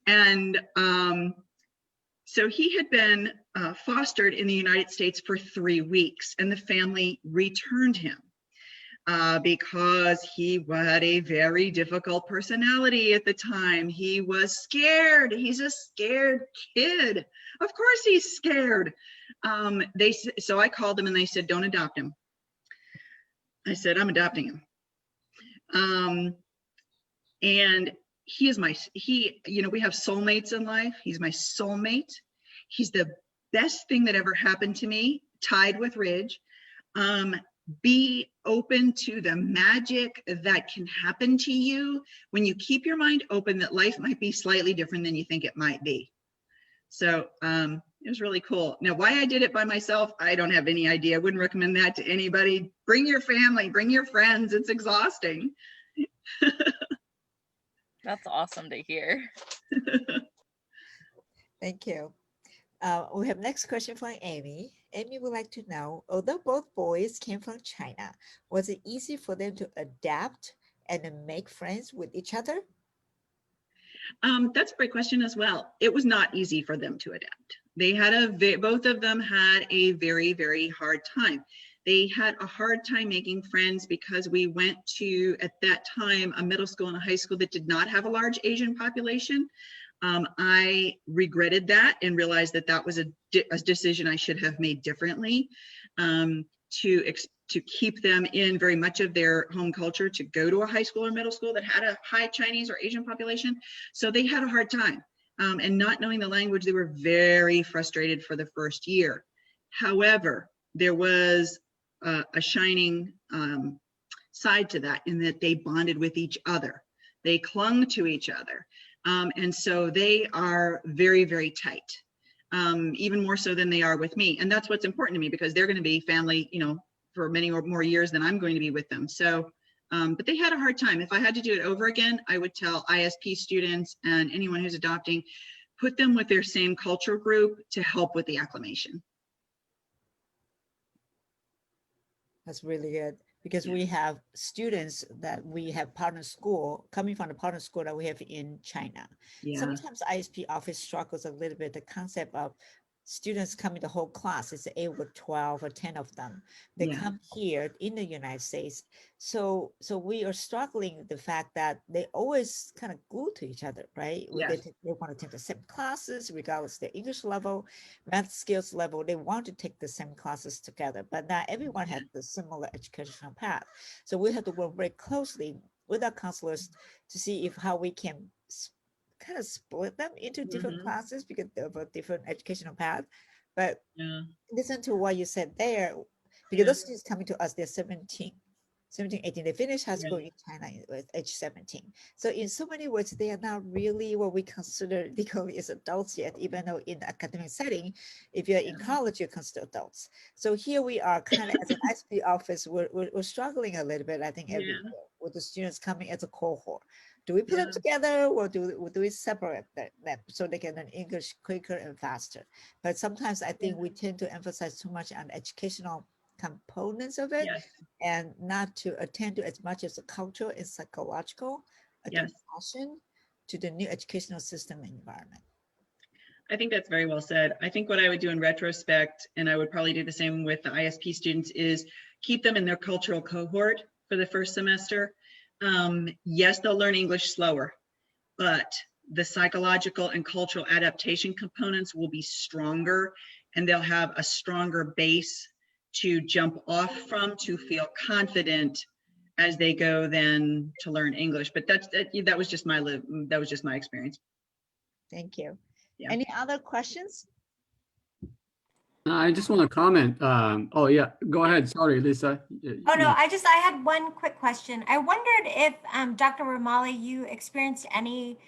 And so he had been fostered in the United States for 3 weeks, and the family returned him. because he had a very difficult personality at the time. He was scared. He's a scared kid. Of course he's scared. So I called them and they said, don't adopt him. I said, I'm adopting him. And we have soulmates in life. He's my soulmate. He's the best thing that ever happened to me, tied with Ridge. Be open to the magic that can happen to you when you keep your mind open that life might be slightly different than you think it might be. So it was really cool. Now, why I did it by myself, I don't have any idea. I wouldn't recommend that to anybody. Bring your family, bring your friends. It's exhausting. That's awesome to hear. Thank you. We have next question from Amy. Amy would like to know, although both boys came from China, was it easy for them to adapt and make friends with each other? That's a great question as well. It was not easy for them to adapt. Both of them had a very, very hard time. They had a hard time making friends because we went to, at that time, a middle school and a high school that did not have a large Asian population. I regretted that and realized that that was a decision I should have made differently, to keep them in very much of their home culture, to go to a high school or middle school that had a high Chinese or Asian population. So they had a hard time. And not knowing the language, they were very frustrated for the first year. However, there was a shining side to that, in that they bonded with each other. They clung to each other. And so they are very, very tight, even more so than they are with me. And that's what's important to me, because they're going to be family, for many or more years than I'm going to be with them. So, but they had a hard time. If I had to do it over again, I would tell ISP students and anyone who's adopting, put them with their same culture group to help with the acclimation. That's really good, because we have students that we have partner school, coming from the partner school that we have in China. Yeah. Sometimes ISP office struggles a little bit, the concept of students coming the whole class. It's 8 or 12 or 10 of them. They come here in the United States. So we are struggling with the fact that they always kind of glued to each other, right? Yes. They want to take the same classes, regardless of their English level, math skills level. They want to take the same classes together, but not everyone has the similar educational path. So we have to work very closely with our counselors to see how we can kind of split them into different classes, because they have a different educational path. But listen to what you said there, because those students coming to us, they're 17, 18, they finish high school in China at age 17. So in so many words, they are not really what we consider legally as adults yet, even though in the academic setting, if you're in college, you're considered adults. So here we are kind of as an ISP office, we're struggling a little bit, I think, every year with the students coming as a cohort. Do we put them together, or do we separate them so they can learn English quicker and faster? But sometimes I think we tend to emphasize too much on educational components of it, and not to attend to as much as the cultural and psychological adaptation to the new educational system and environment. I think that's very well said. I think what I would do in retrospect, and I would probably do the same with the ISP students, is keep them in their cultural cohort for the first semester. Yes, they'll learn English slower, but the psychological and cultural adaptation components will be stronger, and they'll have a stronger base to jump off from, to feel confident as they go then to learn English. But that was just my experience. Thank you. Any other questions? I just want to comment. Oh yeah, go ahead. Sorry, Lisa. Oh no, I had one quick question. I wondered if Dr. Romali, you experienced any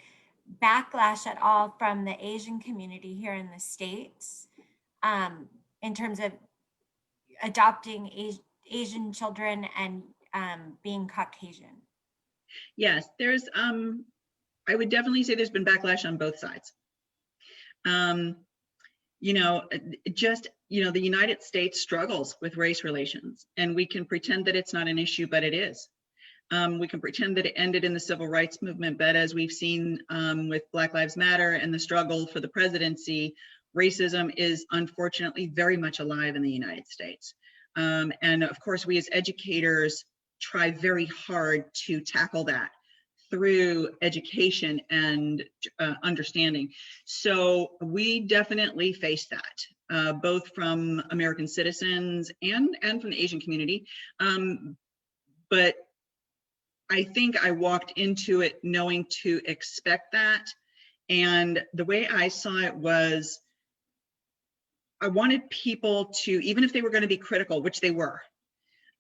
backlash at all from the Asian community here in the States, in terms of adopting Asian children and being Caucasian. Yes, there's I would definitely say there's been backlash on both sides. The United States struggles with race relations, and we can pretend that it's not an issue, but it is. We can pretend that it ended in the civil rights movement, but as we've seen with Black Lives Matter and the struggle for the presidency, racism is unfortunately very much alive in the United States. And of course, we as educators try very hard to tackle that through education and understanding. So we definitely face that, both from American citizens and from the Asian community. But I think I walked into it knowing to expect that. And the way I saw it was, I wanted people to, even if they were going to be critical, which they were,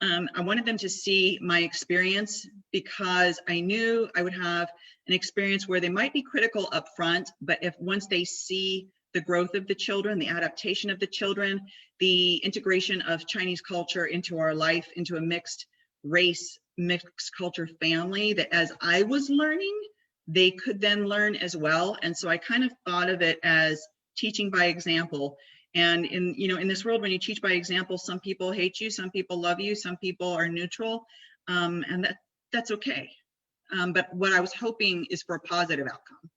I wanted them to see my experience, because I knew I would have an experience where they might be critical up front, but if once they see the growth of the children, the adaptation of the children, the integration of Chinese culture into our life, into a mixed race, mixed culture family, that as I was learning, they could then learn as well. And so I kind of thought of it as teaching by example. And in this world, when you teach by example, some people hate you, some people love you, some people are neutral, and that's okay. But what I was hoping is for a positive outcome.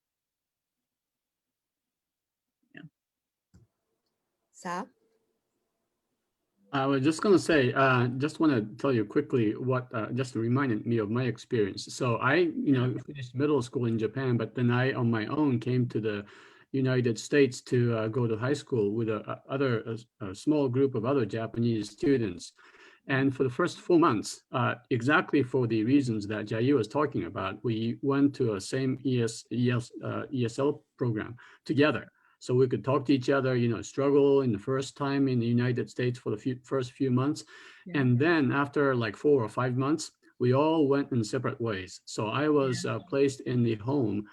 Yeah. Sam? I was just going to say, just want to tell you quickly what just reminded me of my experience. So I, finished middle school in Japan, but then I, on my own, came to the United States to go to high school with a small group of other Japanese students. And for the first 4 months, exactly for the reasons that Jayu was talking about, we went to a same ESL program together. So we could talk to each other, struggle in the first time in the United States for the first few months. Yeah. And then after like 4 or 5 months, we all went in separate ways. So I was placed in the home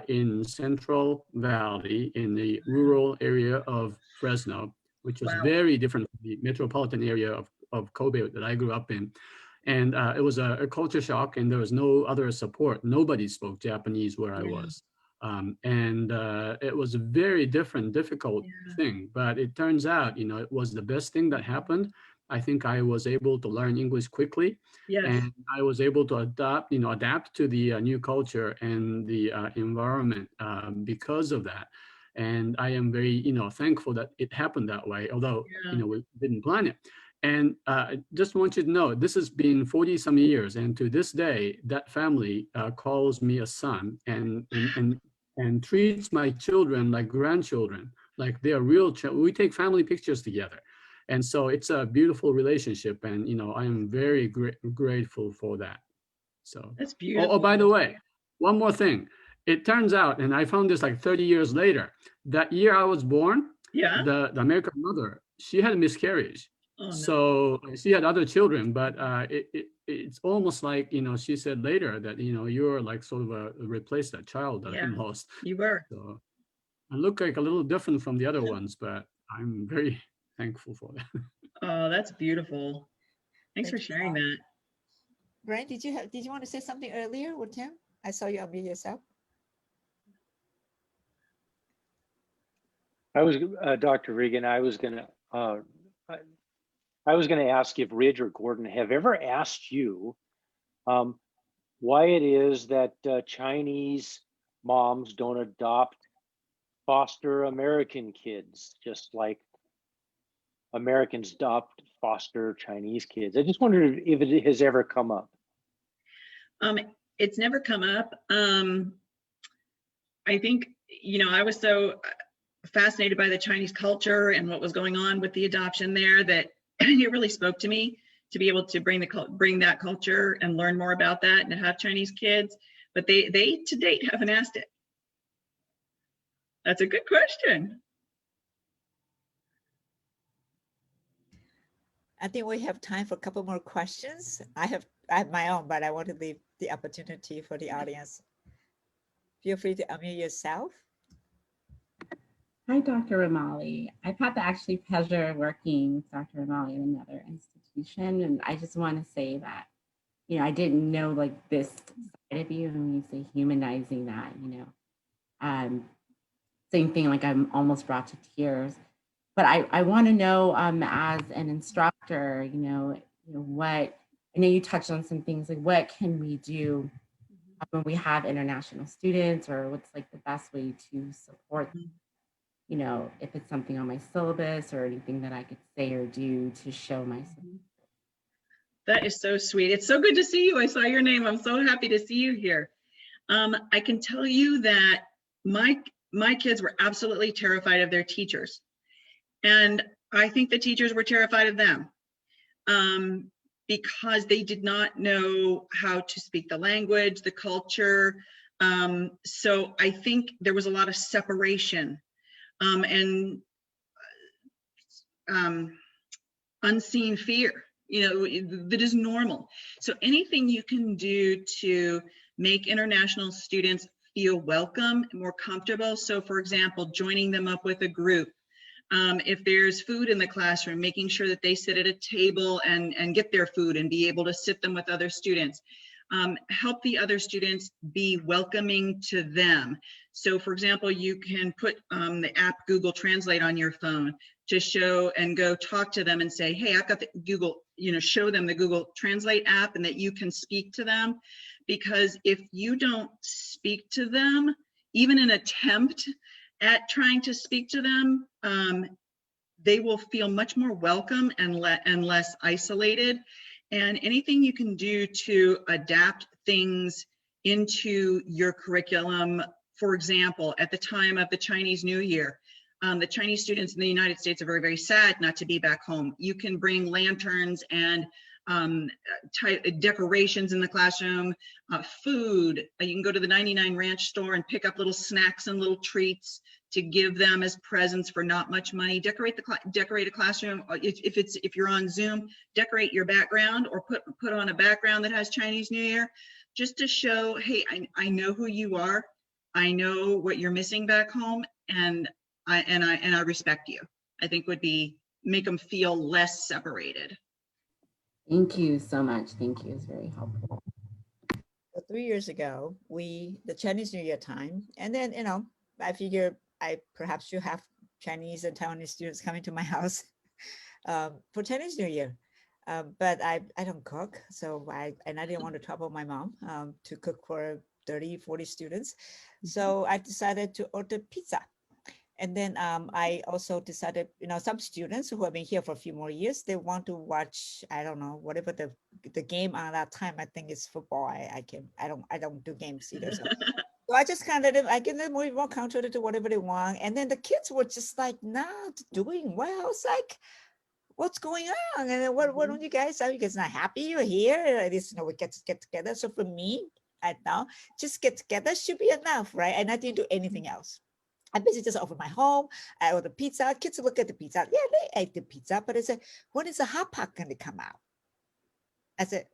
in Central Valley, in the rural area of Fresno, which was very different from the metropolitan area of Kobe that I grew up in. And it was a culture shock, and there was no other support. Nobody spoke Japanese where I was. And it was a very difficult thing, but it turns out, it was the best thing that happened. I think I was able to learn English quickly, and I was able to adapt to the new culture and the environment because of that. And I am very, thankful that it happened that way, although, we didn't plan it. And just want you to know, this has been 40 some years, and to this day, that family calls me a son and treats my children like grandchildren, like they are real children. We take family pictures together. And so it's a beautiful relationship, and I am very grateful for that. So that's beautiful. Oh, by the way, one more thing. It turns out, and I found this like 30 years later, that year I was born, the American mother, she had a miscarriage. Oh, no. So she had other children, but it's almost like, she said later that, you're like sort of replaced that child that I lost. You were. So I look like a little different from the other ones, but I'm very thankful for that. Oh, that's beautiful. Thanks for sharing that. Brian, did you want to say something earlier with Tim? I saw you unmute yourself. I was Dr. Reagan. I was going to ask if Ridge or Gordon have ever asked you why it is that Chinese moms don't adopt foster American kids, just like Americans adopt foster Chinese kids. I just wondered if it has ever come up. It's never come up. I think, I was so fascinated by the Chinese culture and what was going on with the adoption there that it really spoke to me to be able to bring that culture and learn more about that and to have Chinese kids. But they to date haven't asked it. That's a good question. I think we have time for a couple more questions. I have my own, but I want to leave the opportunity for the audience. Feel free to unmute yourself. Hi, Dr. Romali. I've had the actually pleasure of working with Dr. Romali in another institution, and I just want to say that, I didn't know like this side of you, and you say humanizing that, same thing, like I'm almost brought to tears. But I want to know, as an instructor, what, I know you touched on some things, like what can we do when we have international students, or what's like the best way to support them? If it's something on my syllabus or anything that I could say or do to show my support. That is so sweet. It's so good to see you. I saw your name. I'm so happy to see you here. I can tell you that my kids were absolutely terrified of their teachers. And I think the teachers were terrified of them because they did not know how to speak the language, the culture. So I think there was a lot of separation and unseen fear, that is normal. So anything you can do to make international students feel welcome, more comfortable. So for example, joining them up with a group. If there's food in the classroom, making sure that they sit at a table and get their food and be able to sit them with other students. Help the other students be welcoming to them. So for example, you can put the app Google Translate on your phone to show and go talk to them and say, hey, I've got the Google, show them the Google Translate app and that you can speak to them. Because if you don't speak to them, even an attempt at trying to speak to them, they will feel much more welcome and less isolated. And anything you can do to adapt things into your curriculum, for example, at the time of the Chinese New Year, the Chinese students in the United States are very, very sad not to be back home. You can bring lanterns and decorations in the classroom, food. You can go to the 99 Ranch store and pick up little snacks and little treats to give them as presents for not much money. Decorate a classroom. If you're on Zoom, decorate your background or put on a background that has Chinese New Year, just to show, hey, I know who you are. I know what you're missing back home, and I respect you. I think would be make them feel less separated. Thank you so much. Thank you. It's very helpful. So 3 years ago, the Chinese New Year time, and then, I figure I perhaps should have Chinese and Taiwanese students coming to my house for Chinese New Year. But I don't cook, so I didn't want to trouble my mom to cook for 30, 40 students. So I decided to order pizza. And then I also decided, some students who have been here for a few more years, they want to watch, I don't know, whatever the game on that time. I think it's football. I don't do games either. So, so I just kind of, I give them more control to do whatever they want. And then the kids were just like not doing well. It's like, what's going on? And then what don't you guys, are you guys not happy you're here? At least, we get together. So for me, I thought just get together should be enough, right? And I didn't do anything else. I basically just offered my home. I ordered pizza. Kids look at the pizza. Yeah, they ate the pizza, but I said, when is the hot pot going to come out? I said,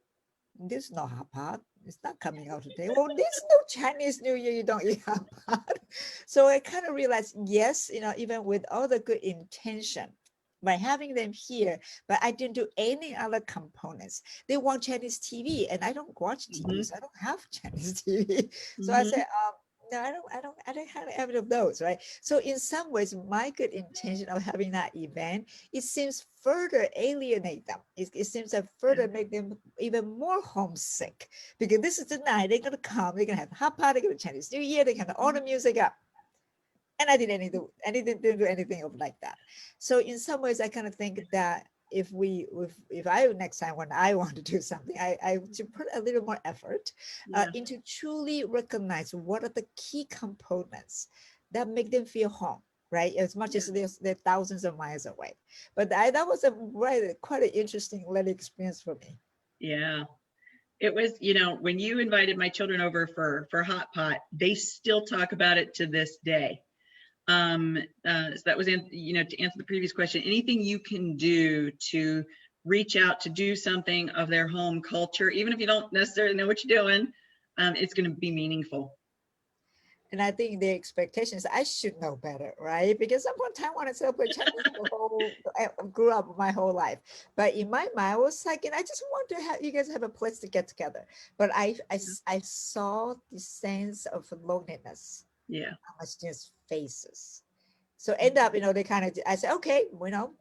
there's no hot pot. It's not coming out today. Well, there's no Chinese New Year. You don't eat hot pot. So I kind of realized, yes, even with all the good intention, by having them here, but I didn't do any other components. They want Chinese TV, and I don't watch TV, so I don't have Chinese TV. So I said, no, I don't have any of those, right? So in some ways, my good intention of having that event, it seems further alienate them. It seems to further make them even more homesick, because this is the night they're gonna come, they're gonna have hot pot, they're gonna Chinese New Year, they're gonna all the music up. And I didn't do anything of like that. So in some ways, I kind of think that if I next time when I want to do something, I should put a little more effort into truly recognize what are the key components that make them feel home, right? As much as they're thousands of miles away. But that was quite an interesting learning experience for me. Yeah. It was, when you invited my children over for hot pot, they still talk about it to this day. So that was, to answer the previous question, anything you can do to reach out to do something of their home culture, even if you don't necessarily know what you're doing, it's going to be meaningful. And I think the expectation is I should know better, right? Because I'm from Taiwan and celebrate Chinese I grew up my whole life. But in my mind, I was like, I just want to have you guys have a place to get together. But I saw the sense of loneliness on my students' faces. So end up, they kind of, I said, okay,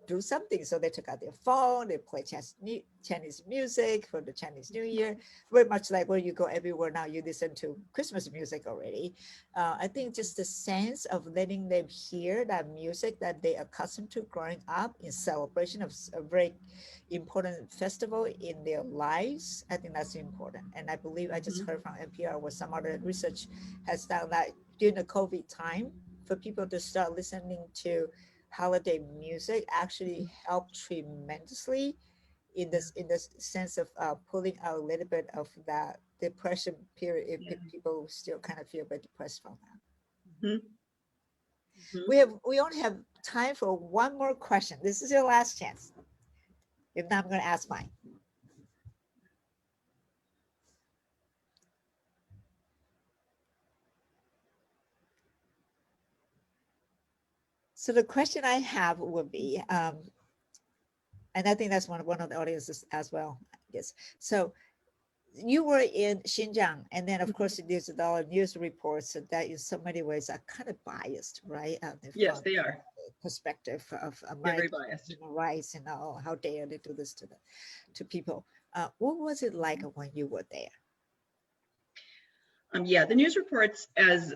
do something. So they took out their phone, they play Chinese music for the Chinese New Year, very much like where you go everywhere now, you listen to Christmas music already. I think just the sense of letting them hear that music that they accustomed to growing up in celebration of a very important festival in their lives, I think that's important. And I believe I just heard from NPR where some other research has found that during the COVID time, for people to start listening to holiday music actually helped tremendously in this sense of pulling out a little bit of that depression period if people still kind of feel a bit depressed from that. We only have time for one more question. This is your last chance. If not, I'm going to ask mine. So the question I have would be, and I think that's one of the audiences as well, I guess. So you were in Xinjiang, and then of course there's a lot of news reports that in so many ways are kind of biased, right? Yes, they are. Perspective of Very American biased. human rights and how dare they do this to people. What was it like when you were there? Yeah, the news reports, as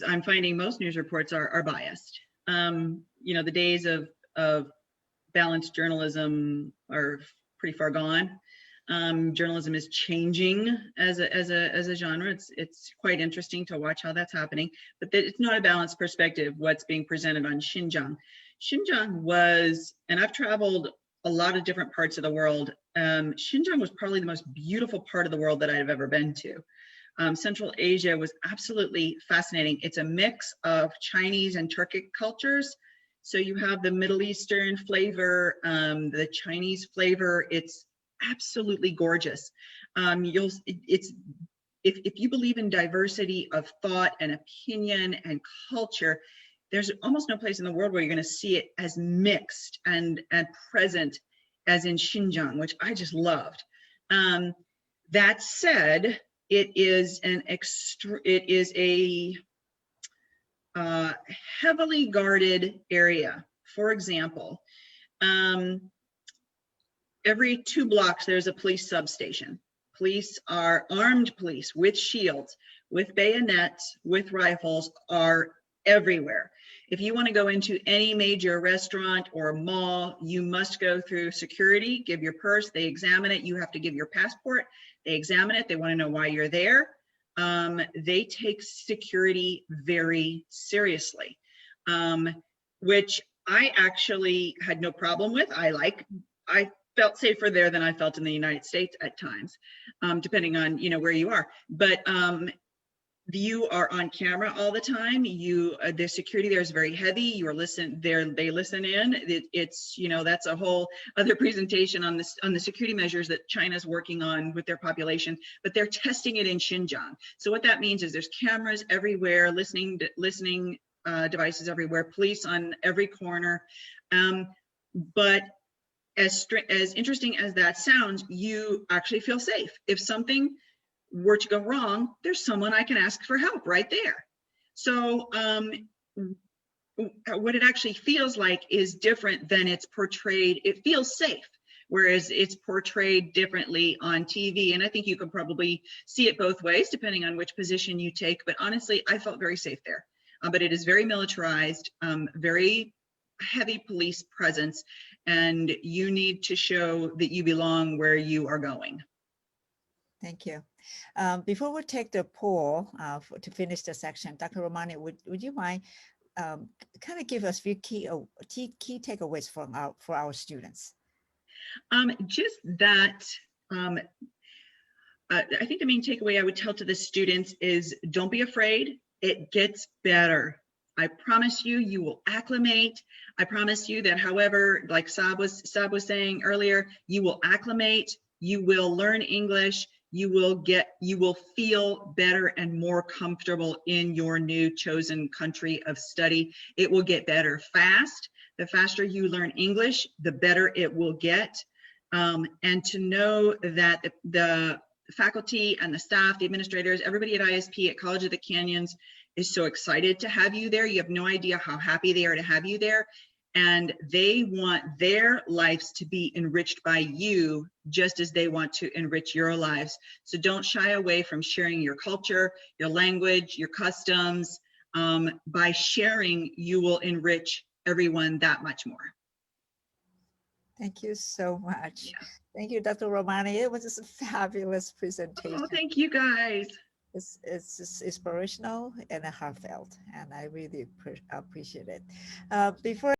I'm finding most news reports are biased. The days of balanced journalism are pretty far gone. Journalism is changing as a genre. It's quite interesting to watch how that's happening, but it's not a balanced perspective what's being presented on Xinjiang. Xinjiang was, and I've traveled a lot of different parts of the world. Xinjiang was probably the most beautiful part of the world that I've ever been to. Central Asia was absolutely fascinating. It's a mix of Chinese and Turkic cultures. So you have the Middle Eastern flavor, the Chinese flavor. It's absolutely gorgeous. If you believe in diversity of thought and opinion and culture, there's almost no place in the world where you're going to see it as mixed and present as in Xinjiang, which I just loved. That said, it is a heavily guarded area. For example, every 2 blocks, there's a police substation. Police are armed police with shields, with bayonets, with rifles are everywhere. If you want to go into any major restaurant or mall, you must go through security, give your purse, they examine it, you have to give your passport, they examine it, they want to know why you're there. They take security very seriously, which I actually had no problem with. I felt safer there than I felt in the United States at times, depending on where you are. But you are on camera all the time. The security there is very heavy. They listen in. It's that's a whole other presentation on the security measures that China's working on with their population. But they're testing it in Xinjiang. So what that means is there's cameras everywhere, listening devices everywhere, police on every corner. But as interesting as that sounds, you actually feel safe. If something were to go wrong, there's someone I can ask for help right there. So what it actually feels like is different than it's portrayed. It feels safe, whereas it's portrayed differently on TV. And I think you could probably see it both ways, depending on which position you take. But honestly, I felt very safe there. But it is very militarized, very heavy police presence, and you need to show that you belong where you are going. Thank you. Before we take the poll to finish the section, Dr. Romali, would you mind kind of give us a few key takeaways for our students? Just that, I think the main takeaway I would tell to the students is don't be afraid. It gets better. I promise you, you will acclimate. I promise you that however, like Sab was saying earlier, you will acclimate, you will learn English, you will feel better and more comfortable in your new chosen country of study. It will get better fast. The faster you learn English, the better it will get. And to know that the faculty and the staff, the administrators, everybody at ISP, at College of the Canyons, is so excited to have you there. You have no idea how happy they are to have you there. And they want their lives to be enriched by you, just as they want to enrich your lives. So don't shy away from sharing your culture, your language, your customs. By sharing, you will enrich everyone that much more. Thank you so much. Yeah. Thank you, Dr. Romali. It was just a fabulous presentation. Oh, thank you guys. It's just inspirational and heartfelt, and I really appreciate it. Before